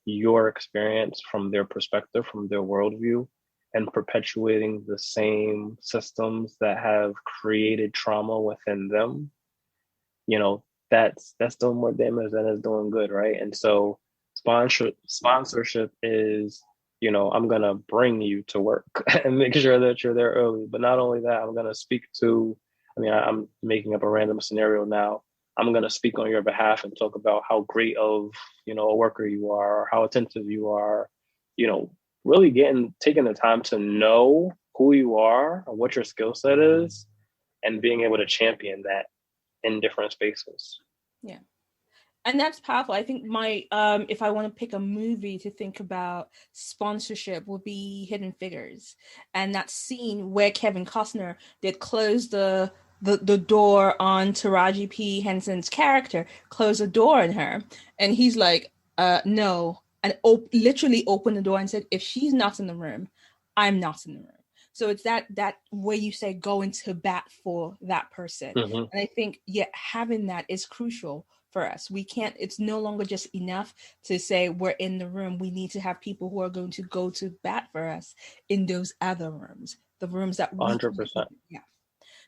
Speaker 3: your experience from their perspective, from their worldview, and perpetuating the same systems that have created trauma within them, that's doing more damage than it's doing good, right? And so sponsorship is, I'm gonna bring you to work and make sure that you're there early. But not only that, I'm gonna speak to, I'm making up a random scenario now. I'm going to speak on your behalf and talk about how great of, a worker you are, or how attentive you are, really taking the time to know who you are and what your skill set is, and being able to champion that in different spaces.
Speaker 2: Yeah. And that's powerful. I think if I want to pick a movie to think about sponsorship, would be Hidden Figures. And that scene where Kevin Costner did close the door on Taraji P. Henson's character, close the door on her. And he's like, no. And literally opened the door and said, if she's not in the room, I'm not in the room. So it's that way you say go into bat for that person. Mm-hmm. And I think, having that is crucial for us. It's no longer just enough to say we're in the room. We need to have people who are going to go to bat for us in those other rooms, the rooms that
Speaker 3: 100%.
Speaker 2: Yeah.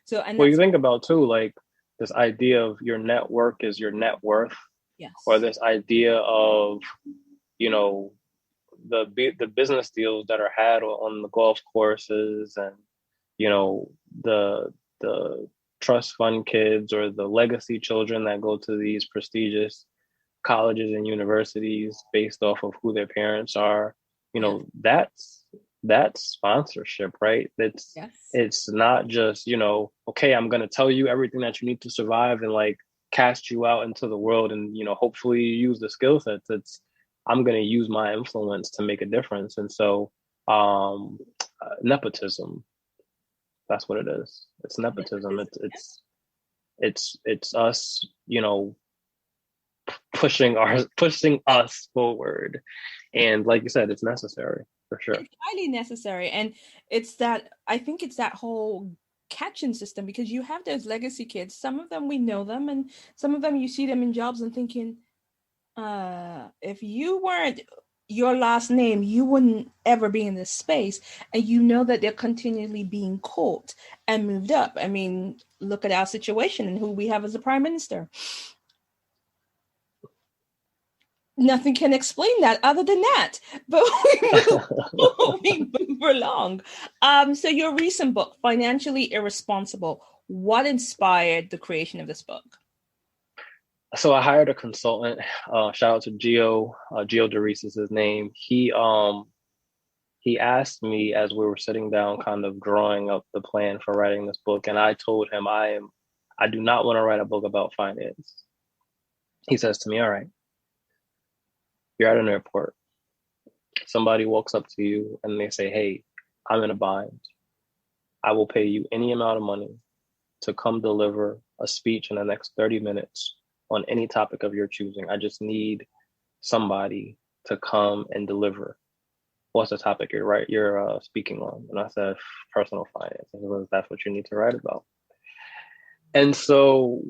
Speaker 2: So, and
Speaker 3: you think about too, like this idea of your network is your net worth.
Speaker 2: Yes.
Speaker 3: Or this idea of, the business deals that are had on the golf courses, and, the trust fund kids or the legacy children that go to these prestigious colleges and universities based off of who their parents are. That's sponsorship, right? It's not just, okay, I'm going to tell you everything that you need to survive and like cast you out into the world and, hopefully use the skill sets. I'm going to use my influence to make a difference. And so nepotism, that's what it is. It's nepotism. It's us, pushing us forward. And like you said, it's necessary. For sure.
Speaker 2: It's highly necessary. And I think it's that whole catching system, because you have those legacy kids. Some of them, we know them, and some of them you see them in jobs and thinking, if you weren't your last name, you wouldn't ever be in this space. And that they're continually being caught and moved up. I mean, look at our situation and who we have as a prime minister. Nothing can explain that other than that, but we move along. So your recent book, Financially Irresponsible, what inspired the creation of this book?
Speaker 3: So I hired a consultant. Shout out to Gio. Gio DeReese is his name. He asked me as we were sitting down, kind of drawing up the plan for writing this book, and I told him I do not want to write a book about finance. He says to me, all right. You're at an airport. Somebody walks up to you and they say, hey, I'm in a bind. I will pay you any amount of money to come deliver a speech in the next 30 minutes on any topic of your choosing. I just need somebody to come and deliver. what's the topic you're speaking on? And I said, personal finance. And he goes, that's what you need to write about. And so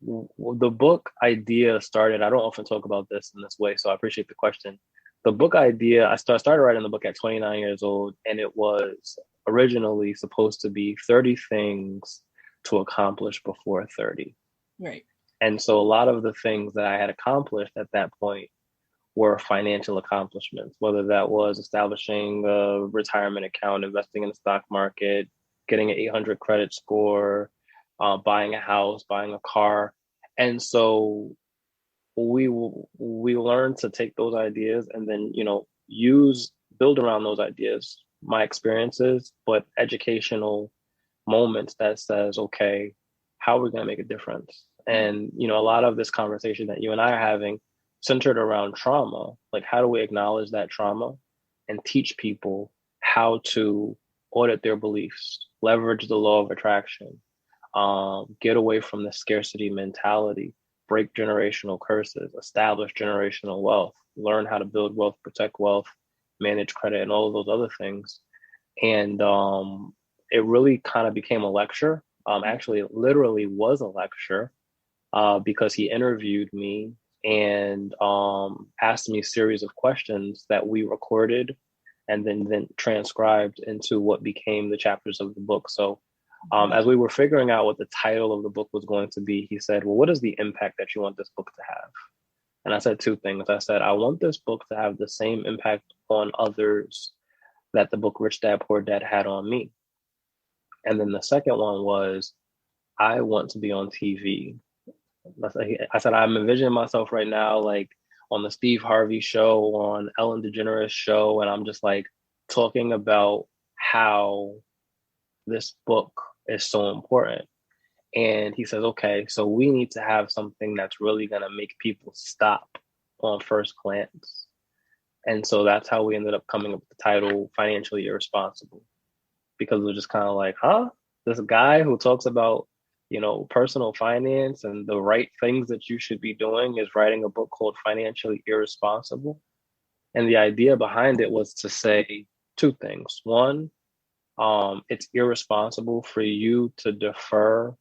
Speaker 3: the book idea started, I don't often talk about this in this way, so I appreciate the question. The book idea, I started writing the book at 29 years old, and it was originally supposed to be 30 things to accomplish before 30.
Speaker 2: Right.
Speaker 3: And so a lot of the things that I had accomplished at that point were financial accomplishments, whether that was establishing a retirement account, investing in the stock market, getting an 800 credit score, buying a house, buying a car. And so we learned to take those ideas and then, build around those ideas, my experiences, but educational moments that says, okay, how are we going to make a difference? And, a lot of this conversation that you and I are having centered around trauma, like how do we acknowledge that trauma and teach people how to audit their beliefs, leverage the law of attraction, get away from the scarcity mentality, break generational curses, establish generational wealth, learn how to build wealth, protect wealth, manage credit, and all of those other things. And it really kind of became a lecture. Actually, it literally was a lecture because he interviewed me and asked me a series of questions that we recorded and then transcribed into what became the chapters of the book. So as we were figuring out what the title of the book was going to be, he said, well, what is the impact that you want this book to have? And I said two things. I said, I want this book to have the same impact on others that the book Rich Dad Poor Dad had on me. And then the second one was, I want to be on TV. I said, I'm envisioning myself right now, like on the Steve Harvey show, on Ellen DeGeneres show. And I'm just like talking about how this book is so important. And he says, okay, so we need to have something that's really going to make people stop on first glance. And so that's how we ended up coming up with the title Financially Irresponsible, because it was just kind of like, this guy who talks about, personal finance and the right things that you should be doing is writing a book called Financially Irresponsible. And the idea behind it was to say two things. One, it's irresponsible for you to defer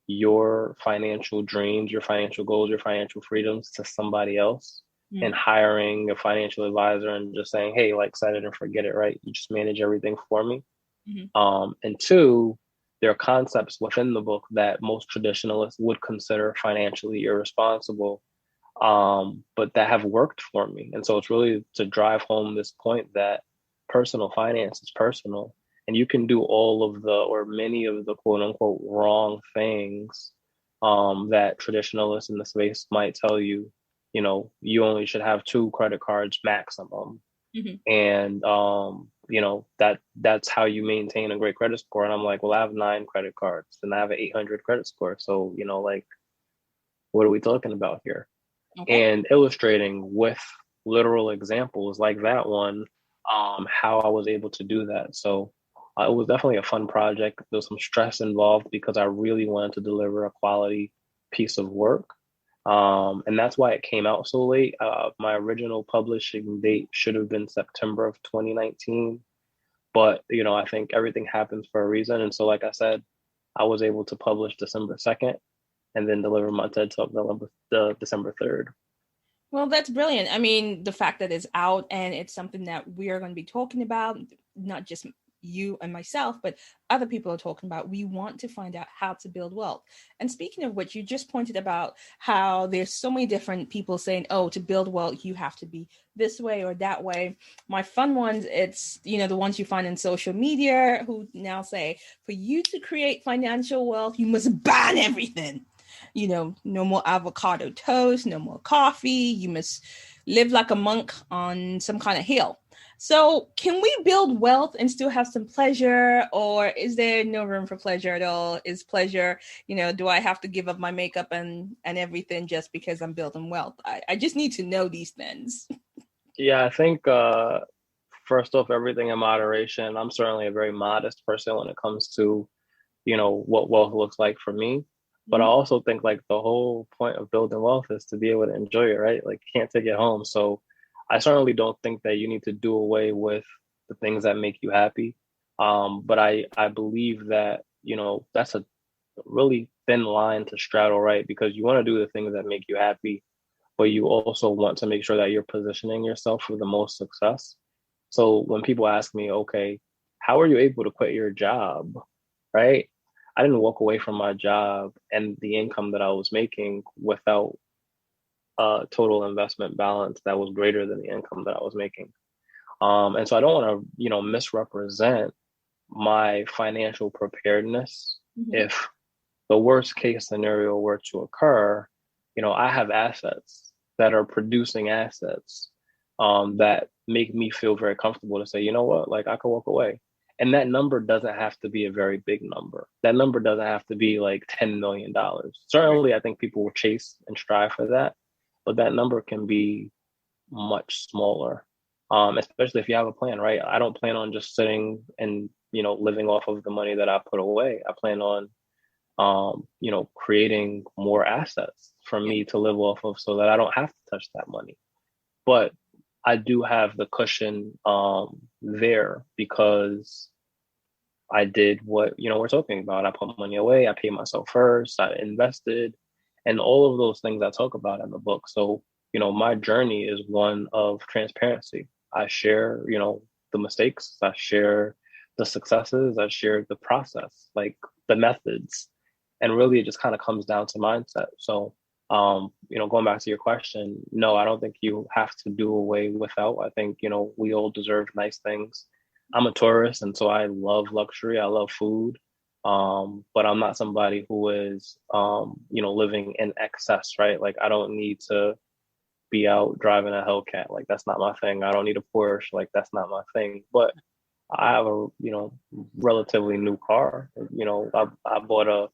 Speaker 3: your financial dreams, your financial goals, your financial freedoms to somebody else and hiring a financial advisor and just saying, hey, like, set it and forget it, right? You just manage everything for me. And two, there are concepts within the book that most traditionalists would consider financially irresponsible, but that have worked for me. And so it's really to drive home this point that personal finance is personal. And you can do all of or many of the quote unquote wrong things that traditionalists in the space might tell you, you only should have 2 credit cards maximum. And, that's how you maintain a great credit score. And I'm like, well, I have 9 credit cards and I have an 800 credit score. So, like, what are we talking about here? Okay. And illustrating with literal examples like that one, how I was able to do that. So it was definitely a fun project. There was some stress involved because I really wanted to deliver a quality piece of work. And that's why it came out so late. My original publishing date should have been September of 2019. But, I think everything happens for a reason. And so, like I said, I was able to publish December 2nd and then deliver my TED Talk December 3rd.
Speaker 2: Well, that's brilliant. I mean, the fact that it's out and it's something that we are going to be talking about, not just you and myself, but other people are talking about. We want to find out how to build wealth. And speaking of which, you just pointed about how there's so many different people saying, oh, to build wealth, you have to be this way or that way. My fun ones, it's, the ones you find in social media who now say, for you to create financial wealth, you must ban everything. No more avocado toast, no more coffee. You must live like a monk on some kind of hill. So can we build wealth and still have some pleasure, or is there no room for pleasure at all? Is pleasure, do I have to give up my makeup and everything just because I'm building wealth? I just need to know these things.
Speaker 3: Yeah, I think first off, everything in moderation. I'm certainly a very modest person when it comes to, what wealth looks like for me. But I also think like the whole point of building wealth is to be able to enjoy it, right? Like you can't take it home. So I certainly don't think that you need to do away with the things that make you happy. But I believe that, that's a really thin line to straddle, right? Because you want to do the things that make you happy, but you also want to make sure that you're positioning yourself for the most success. So when people ask me, okay, how are you able to quit your job? Right? I didn't walk away from my job and the income that I was making without a total investment balance that was greater than the income that I was making. And so I don't want to, misrepresent my financial preparedness. If the worst case scenario were to occur, I have assets that are producing assets that make me feel very comfortable to say, you know what, like I could walk away. And that number doesn't have to be a very big number. That number doesn't have to be like $10 million. Certainly, I think people will chase and strive for that, but that number can be much smaller, especially if you have a plan, right? I don't plan on just sitting and, living off of the money that I put away. I plan on, creating more assets for me to live off of so that I don't have to touch that money. But I do have the cushion there because I did what, we're talking about. I put money away, I paid myself first, I invested, and all of those things I talk about in the book. So, my journey is one of transparency. I share, the mistakes, I share the successes, I share the process, like the methods. And really it just kind of comes down to mindset. So, going back to your question, no, I don't think you have to do away without. I think, we all deserve nice things. I'm a tourist, and so I love luxury. I love food. But I'm not somebody who is, living in excess, right? Like I don't need to be out driving a Hellcat. Like that's not my thing. I don't need a Porsche. Like that's not my thing. But I have a, relatively new car. I bought a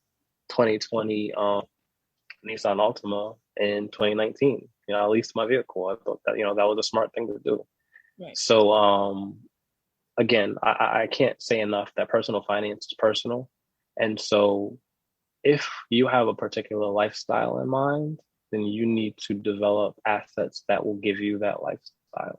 Speaker 3: 2020 Nissan Altima in 2019. I leased my vehicle. I thought that, that was a smart thing to do.
Speaker 2: Right.
Speaker 3: So, again, I can't say enough that personal finance is personal. And so if you have a particular lifestyle in mind, then you need to develop assets that will give you that lifestyle.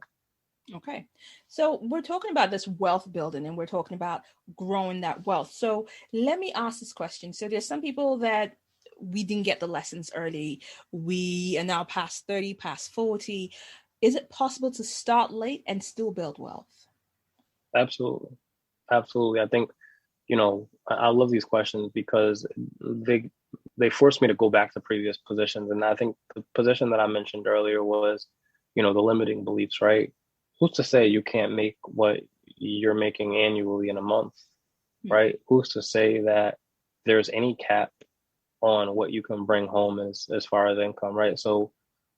Speaker 2: Okay. So we're talking about this wealth building and we're talking about growing that wealth. So let me ask this question. So there's some people that we didn't get the lessons early. We are now past 30, past 40. Is it possible to start late and still build wealth?
Speaker 3: Absolutely. Absolutely. I think, I love these questions because they force me to go back to previous positions. And I think the position that I mentioned earlier was, the limiting beliefs, right? Who's to say you can't make what you're making annually in a month, right? Who's to say that there's any cap on what you can bring home as far as income, right? So,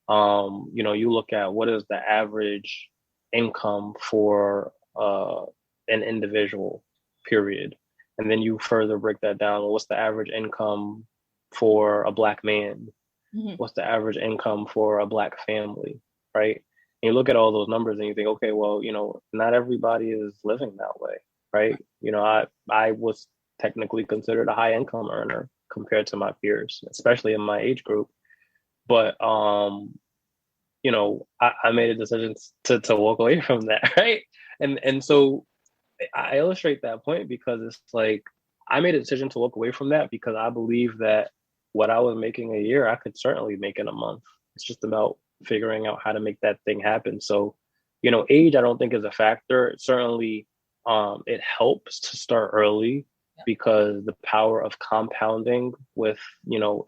Speaker 3: you look at what is the average income for an individual, period. And then you further break that down. What's the average income for a Black man? What's the average income for a Black family, right? And you look at all those numbers and you think, okay, well, not everybody is living that way, right? I was technically considered a high income earner compared to my peers, especially in my age group. But, I made a decision to walk away from that, right? And so I illustrate that point because it's like, I made a decision to walk away from that because I believe that what I was making a year, I could certainly make in a month. It's just about figuring out how to make that thing happen. So, age, I don't think is a factor. Certainly, it helps to start early because the power of compounding with,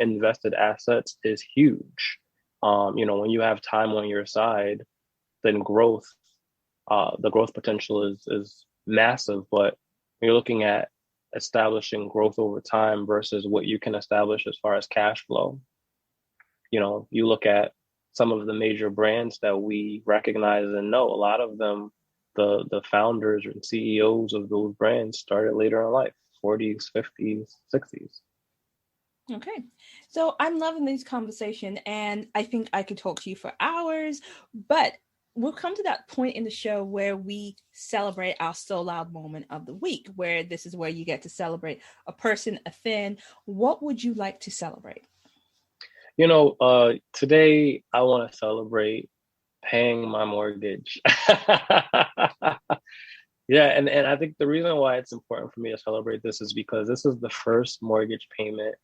Speaker 3: invested assets is huge. When you have time on your side, then the growth potential is massive. But when you're looking at establishing growth over time versus what you can establish as far as cash flow, you look at some of the major brands that we recognize and know, a lot of them, the founders and CEOs of those brands started later in life, 40s, 50s, 60s.
Speaker 2: Okay. So I'm loving this conversation and I think I could talk to you for hours, but we'll come to that point in the show where we celebrate our So Loud moment of the week, where this is where you get to celebrate a person, a thing. What would you like to celebrate?
Speaker 3: Today I want to celebrate Paying my mortgage. Yeah, and I think the reason why it's important for me to celebrate this is because this is the first mortgage payment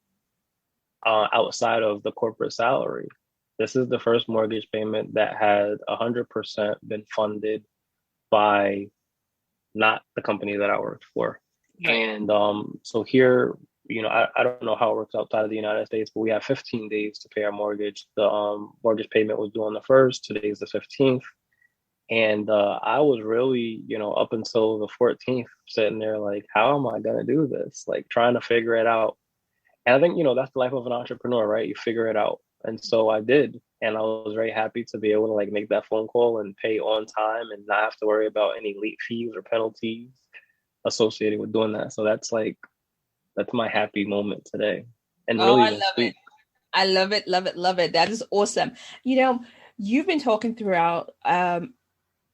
Speaker 3: outside of the corporate salary. This is the first mortgage payment that had 100% been funded by not the company that I worked for.
Speaker 2: Right.
Speaker 3: And so here, I don't know how it works outside of the United States, but we have 15 days to pay our mortgage. The mortgage payment was due on the 1st, today's the 15th. And I was really, up until the 14th, sitting there like, how am I going to do this? Like trying to figure it out. And I think, that's the life of an entrepreneur, right? You figure it out. And so I did. And I was very happy to be able to like make that phone call and pay on time and not have to worry about any late fees or penalties associated with doing that. So that's my happy moment today. And really
Speaker 2: I love it. I love it, love it, love it. That is awesome. You've been talking throughout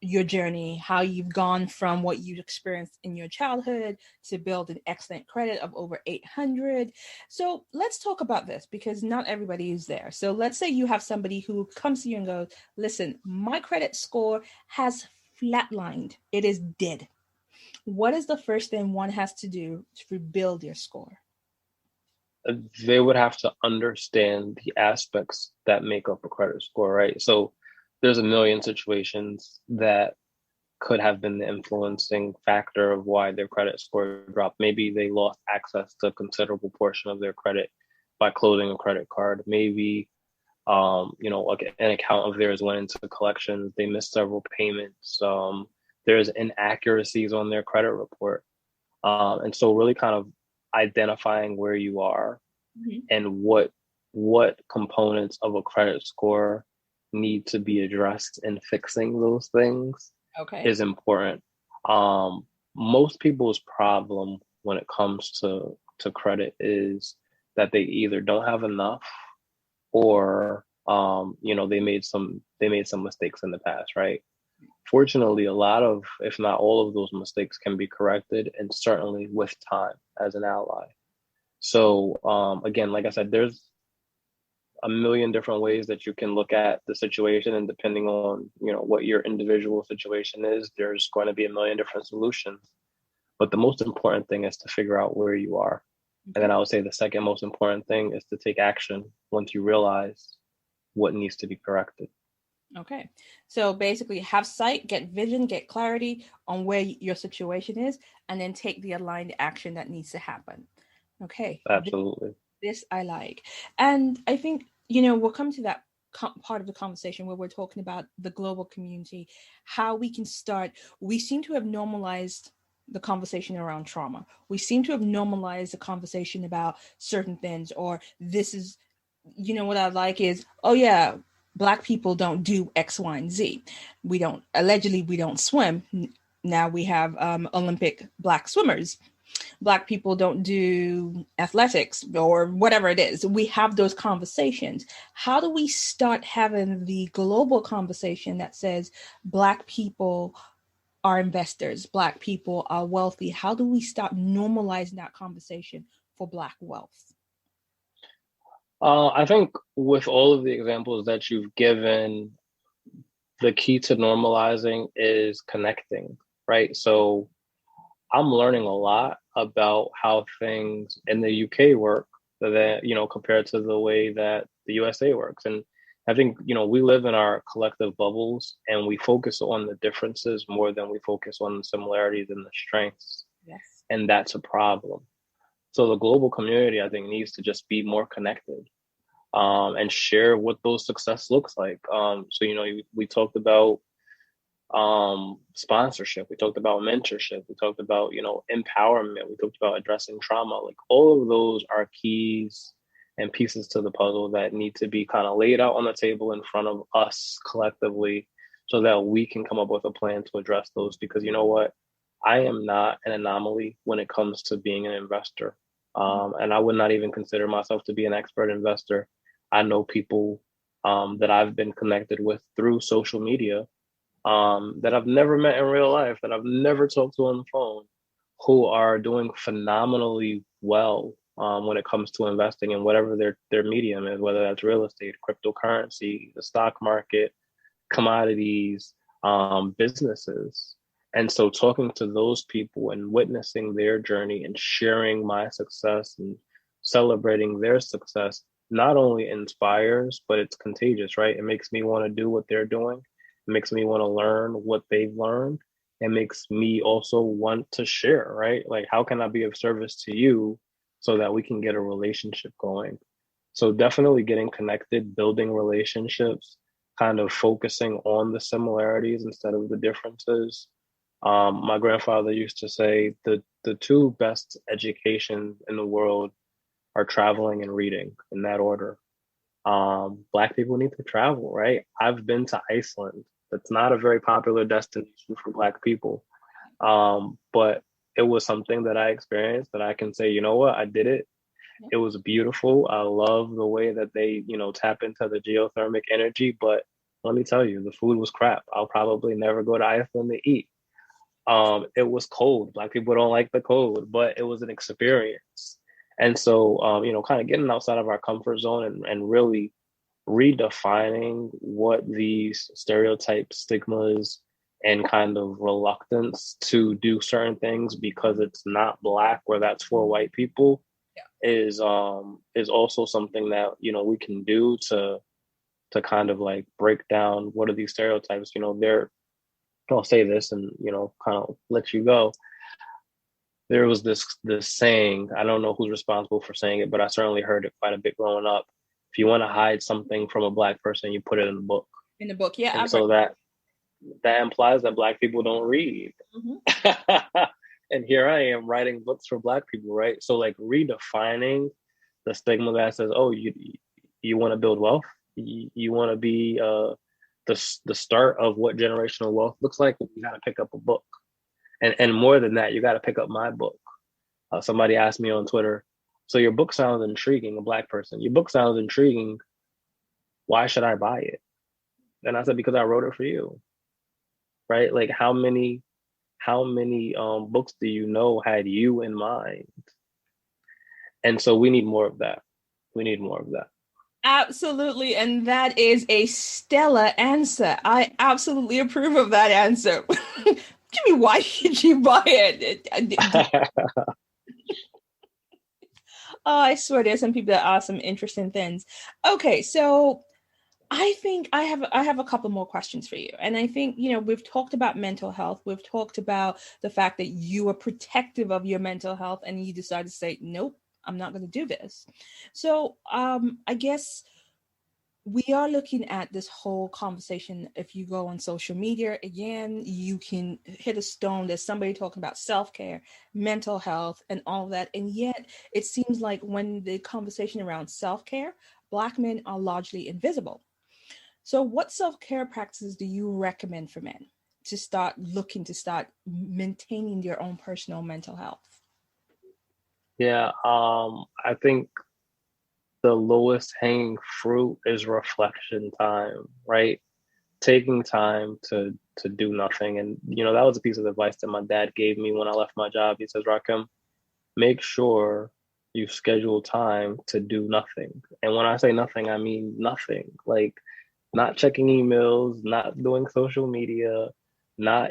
Speaker 2: your journey, how you've gone from what you experienced in your childhood to build an excellent credit of over 800. So let's talk about this because not everybody is there. So let's say you have somebody who comes to you and goes, listen, my credit score has flatlined. It is dead. What is the first thing one has to do to rebuild their score?
Speaker 3: They would have to understand the aspects that make up a credit score, right? So there's a million situations that could have been the influencing factor of why their credit score dropped. Maybe they lost access to a considerable portion of their credit by closing a credit card. Maybe, like an account of theirs went into collections. They missed several payments. There's inaccuracies on their credit report. And so really kind of identifying where you are and what components of a credit score need to be addressed in fixing those things is important. Most people's problem when it comes to credit is that they either don't have enough or they made some mistakes in the past, right? Fortunately, a lot of, if not all of those mistakes can be corrected, and certainly with time as an ally. So again, like I said, there's a million different ways that you can look at the situation, and depending on what your individual situation is, there's going to be a million different solutions. But the most important thing is to figure out where you are. And then I would say the second most important thing is to take action once you realize what needs to be corrected.
Speaker 2: Okay. So basically have sight, get vision, get clarity on where your situation is, and then take the aligned action that needs to happen. Okay.
Speaker 3: Absolutely.
Speaker 2: This I like. And I think, we'll come to that part of the conversation where we're talking about the global community, how we can start. We seem to have normalized the conversation around trauma. We seem to have normalized the conversation about certain things, or this is, what I like is, oh yeah, Black people don't do X, Y, and Z. We don't swim. Now we have Olympic Black swimmers. Black people don't do athletics or whatever it is. We have those conversations. How do we start having the global conversation that says Black people are investors, Black people are wealthy? How do we start normalizing that conversation for Black wealth?
Speaker 3: I think with all of the examples that you've given, the key to normalizing is connecting, right? So I'm learning a lot about how things in the UK work that, compared to the way that the USA works. And I think, we live in our collective bubbles and we focus on the differences more than we focus on the similarities and the strengths.
Speaker 2: Yes. And
Speaker 3: that's a problem. So the global community, I think, needs to just be more connected and share what those success looks like. We talked about sponsorship, we talked about mentorship, we talked about empowerment, we talked about addressing trauma. Like all of those are keys and pieces to the puzzle that need to be kind of laid out on the table in front of us collectively so that we can come up with a plan to address those. Because you know what, I am not an anomaly when it comes to being an investor, and I would not even consider myself to be an expert investor. I know people that I've been connected with through social media that I've never met in real life, that I've never talked to on the phone, who are doing phenomenally well when it comes to investing in whatever their medium is, whether that's real estate, cryptocurrency, the stock market, commodities, businesses. And so talking to those people and witnessing their journey and sharing my success and celebrating their success not only inspires, but it's contagious, right? It makes me want to do what they're doing. It makes me want to learn what they've learned. It makes me also want to share, right? Like, how can I be of service to you so that we can get a relationship going? So definitely getting connected, building relationships, kind of focusing on the similarities instead of the differences. My grandfather used to say the two best educations in the world are traveling and reading, in that order. Black people need to travel, right? I've been to Iceland. That's not a very popular destination for Black people. But it was something that I experienced that I can say, you know what, I did it. It was beautiful. I love the way that they, tap into the geothermic energy. But let me tell you, the food was crap. I'll probably never go to Iceland to eat. It was cold. Black people don't like the cold, but it was an experience. And so, kind of getting outside of our comfort zone and really redefining what these stereotypes, stigmas, and kind of reluctance to do certain things because it's not Black or that's for white people is also something that, we can do to kind of like break down what are these stereotypes. I'll say this and, kind of let you go. There was this saying, I don't know who's responsible for saying it, but I certainly heard it quite a bit growing up. If you want to hide something from a Black person, you put it in the book.
Speaker 2: In the book, yeah.
Speaker 3: And so that implies that Black people don't read. Mm-hmm. And here I am writing books for Black people, right? So like redefining the stigma that says, oh, you want to build wealth? You want to be the start of what generational wealth looks like? You got to pick up a book. And more than that, you got to pick up my book. Somebody asked me on Twitter, so your book sounds intriguing, a Black person. Your book sounds intriguing. Why should I buy it? And I said, because I wrote it for you, right? Like how many books do you know had you in mind? And so we need more of that.
Speaker 2: Absolutely. And that is a stellar answer. I absolutely approve of that answer. Jimmy, why should you buy it? Oh, I swear there's some people that ask some interesting things. Okay, so I think I have a couple more questions for you. And I think, we've talked about mental health. We've talked about the fact that you are protective of your mental health and you decided to say, nope, I'm not going to do this. So I guess we are looking at this whole conversation. If you go on social media, again, you can hit a stone. There's somebody talking about self-care, mental health, and all that. And yet it seems like when the conversation around self-care, Black men are largely invisible. So what self-care practices do you recommend for men to start maintaining their own personal mental health?
Speaker 3: Yeah, I think the lowest hanging fruit is reflection time, right? Taking time to do nothing. And, that was a piece of advice that my dad gave me when I left my job. He says, Rahkim, make sure you schedule time to do nothing. And when I say nothing, I mean nothing. Like not checking emails, not doing social media, not,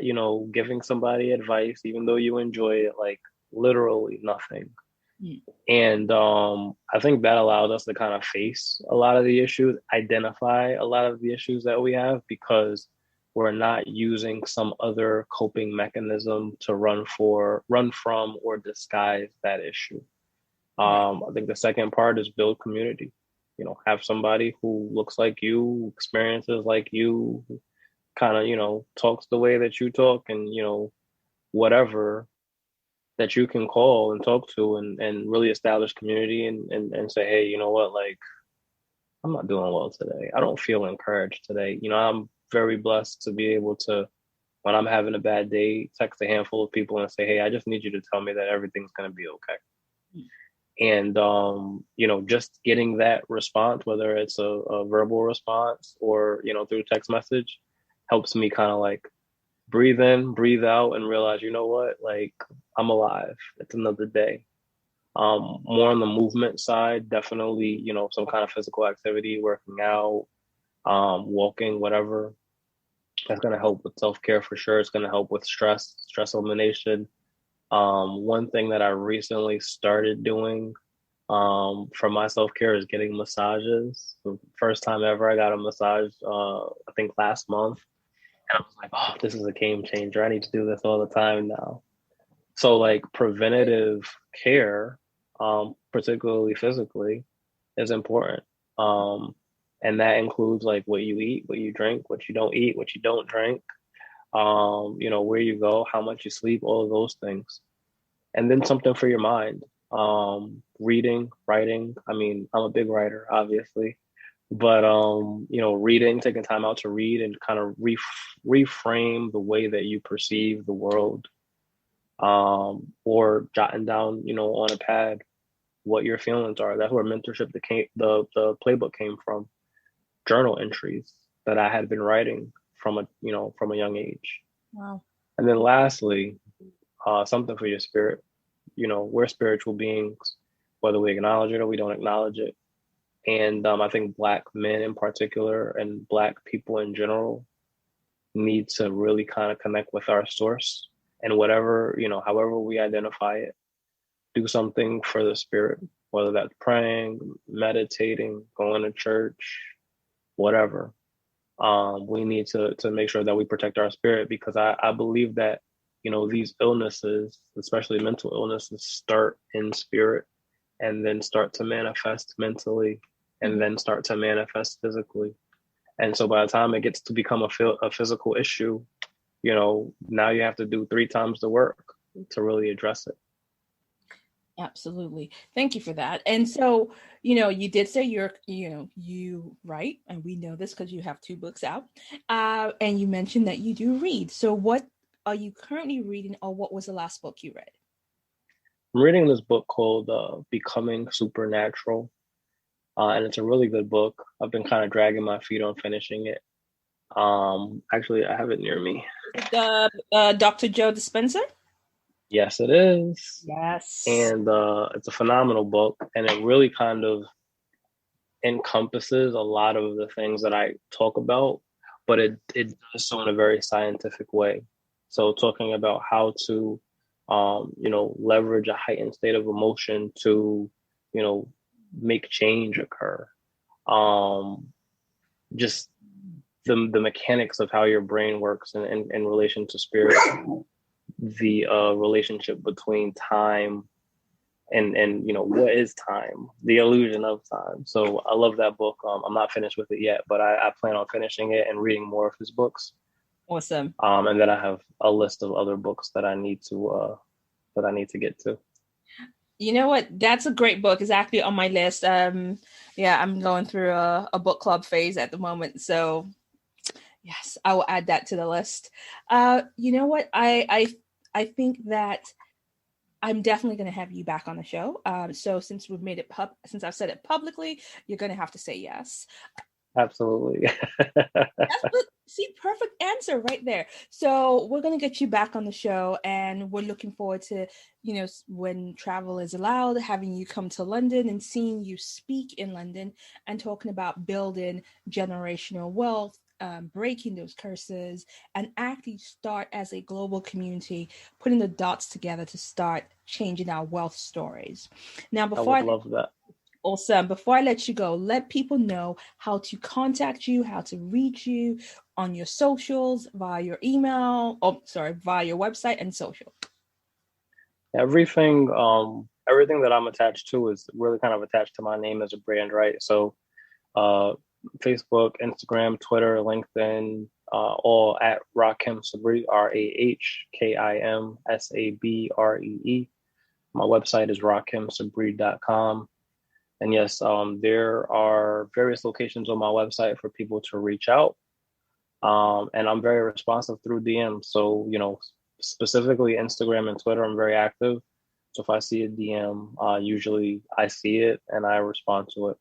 Speaker 3: giving somebody advice, even though you enjoy it, like literally nothing. And I think that allows us to kind of face a lot of the issues, identify a lot of the issues that we have, because we're not using some other coping mechanism to run from, or disguise that issue. I think the second part is build community. Have somebody who looks like you, experiences like you, kind of, talks the way that you talk, and, whatever, that you can call and talk to and really establish community and say, hey, you know what, like, I'm not doing well today. I don't feel encouraged today. I'm very blessed to be able to, when I'm having a bad day, text a handful of people and say, hey, I just need you to tell me that everything's going to be okay. And, just getting that response, whether it's a verbal response or, through text message, helps me kind of like breathe in, breathe out, and realize, you know what, like, I'm alive. It's another day. More on the movement side, definitely, some kind of physical activity, working out, walking, whatever. That's going to help with self-care for sure. It's going to help with stress elimination. One thing that I recently started doing for my self-care is getting massages. The first time ever I got a massage, I think last month. And I was like, oh, this is a game changer. I need to do this all the time now. So like preventative care, particularly physically, is important. And that includes like what you eat, what you drink, what you don't eat, what you don't drink, where you go, how much you sleep, all of those things. And then something for your mind. Reading, writing. I mean, I'm a big writer, obviously, but reading, taking time out to read and kind of reframe the way that you perceive the world, or jotting down, on a pad what your feelings are. That's where mentorship the playbook came from. Journal entries that I had been writing from a young age.
Speaker 2: Wow.
Speaker 3: And then lastly, something for your spirit. We're spiritual beings, whether we acknowledge it or we don't acknowledge it. And I think Black men in particular and Black people in general need to really kind of connect with our source, and whatever, however we identify it, do something for the spirit, whether that's praying, meditating, going to church, whatever. We need to make sure that we protect our spirit, because I believe that, these illnesses, especially mental illnesses, start in spirit and then start to manifest mentally and then start to manifest physically. And so by the time it gets to become a physical issue, now you have to do 3 times the work to really address it.
Speaker 2: Absolutely. Thank you for that. And so, you did say you write, and we know this because you have 2 books out. And you mentioned that you do read. So what are you currently reading, or what was the last book you read?
Speaker 3: I'm reading this book called Becoming Supernatural. And it's a really good book. I've been kind of dragging my feet on finishing it. Actually, I have it near me.
Speaker 2: Dr. Joe Dispenza?
Speaker 3: Yes, it is.
Speaker 2: Yes.
Speaker 3: And it's a phenomenal book, and it really kind of encompasses a lot of the things that I talk about, but it does so in a very scientific way. So talking about how to, leverage a heightened state of emotion to, make change occur. Just the mechanics of how your brain works in relation to spirit, the relationship between time and what is time, the illusion of time. So I love that book. I'm not finished with it yet, but I plan on finishing it and reading more of his books.
Speaker 2: Awesome.
Speaker 3: And then I have a list of other books that I need to get to.
Speaker 2: You know what? That's a great book. It's actually on my list. I'm going through a book club phase at the moment. So yes, I will add that to the list. You know what? I think that I'm definitely going to have you back on the show. So since we've made it since I've said it publicly, you're going to have to say yes.
Speaker 3: Absolutely.
Speaker 2: See, perfect answer right there. So we're going to get you back on the show, and we're looking forward to, when travel is allowed, having you come to London and seeing you speak in London and talking about building generational wealth, breaking those curses, and actually start as a global community, putting the dots together to start changing our wealth stories. Now,
Speaker 3: I would love that.
Speaker 2: Awesome. Before I let you go, let people know how to contact you, how to reach you on your socials, via your email, via your website and social.
Speaker 3: Everything that I'm attached to is really kind of attached to my name as a brand, right? So Facebook, Instagram, Twitter, LinkedIn, all at Rahkim Sabree, RAHKIM SABREE. My website is rahkimsabree.com. And yes, there are various locations on my website for people to reach out. And I'm very responsive through DM. So, specifically Instagram and Twitter, I'm very active. So if I see a DM, usually I see it and I respond to it.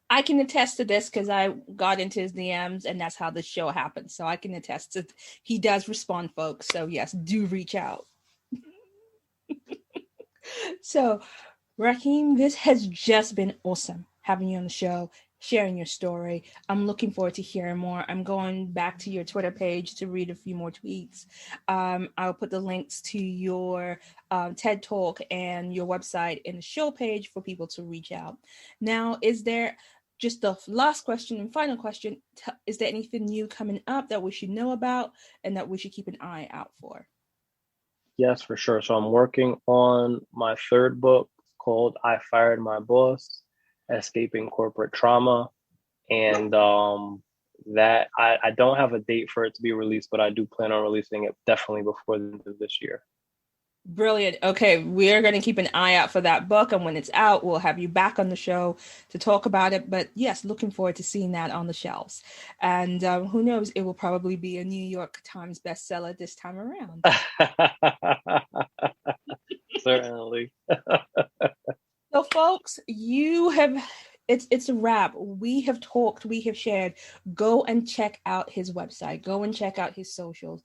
Speaker 2: I can attest to this because I got into his DMs, and that's how the show happened. So I can attest to he does respond, folks. So yes, do reach out. So Rahkim, this has just been awesome having you on the show. sharing your story. I'm looking forward to hearing more. I'm going back to your Twitter page to read a few more tweets. I'll put the links to your TED Talk and your website in the show page for people to reach out. Now, is there, just the last question and final question, is there anything new coming up that we should know about and that we should keep an eye out for?
Speaker 3: Yes, for sure. So I'm working on my third book called I Fired My Boss, Escaping Corporate Trauma. And that I don't have a date for it to be released, but I do plan on releasing it definitely before the end of this year.
Speaker 2: Brilliant. Okay, we're going to keep an eye out for that book, and when it's out, we'll have you back on the show to talk about it. But yes, looking forward to seeing that on the shelves. And who knows, it will probably be a New York Times bestseller this time around.
Speaker 3: Certainly.
Speaker 2: So, folks, it's a wrap. We have talked, we have shared. Go and check out his website. Go and check out his socials.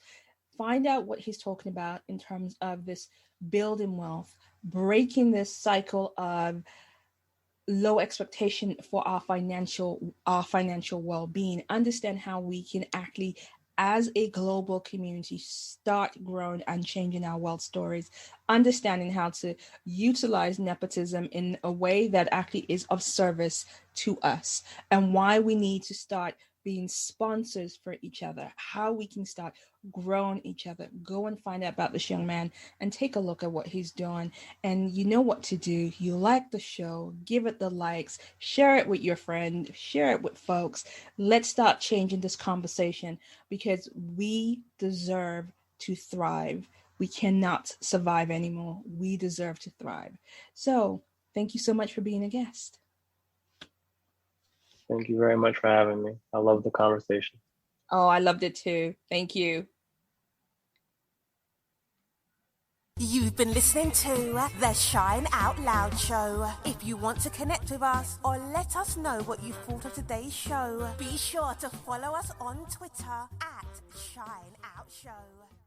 Speaker 2: Find out what he's talking about in terms of this building wealth, breaking this cycle of low expectation for our financial well-being. Understand how we can actually, as a global community, start growing and changing our wealth stories, understanding how to utilize nepotism in a way that actually is of service to us, and why we need to start being sponsors for each other, how we can start growing each other. Go and find out about this young man and take a look at what he's doing. And you know what to do. You like the show, give it the likes, share it with your friend, share it with folks. Let's start changing this conversation, because we deserve to thrive. We cannot survive anymore. We deserve to thrive. So thank you so much for being a guest.
Speaker 3: Thank you very much for having me. I love the conversation.
Speaker 2: Oh, I loved it too. Thank you.
Speaker 1: You've been listening to the Shine Out Loud Show. If you want to connect with us or let us know what you thought of today's show, be sure to follow us on Twitter at Shine Out Show.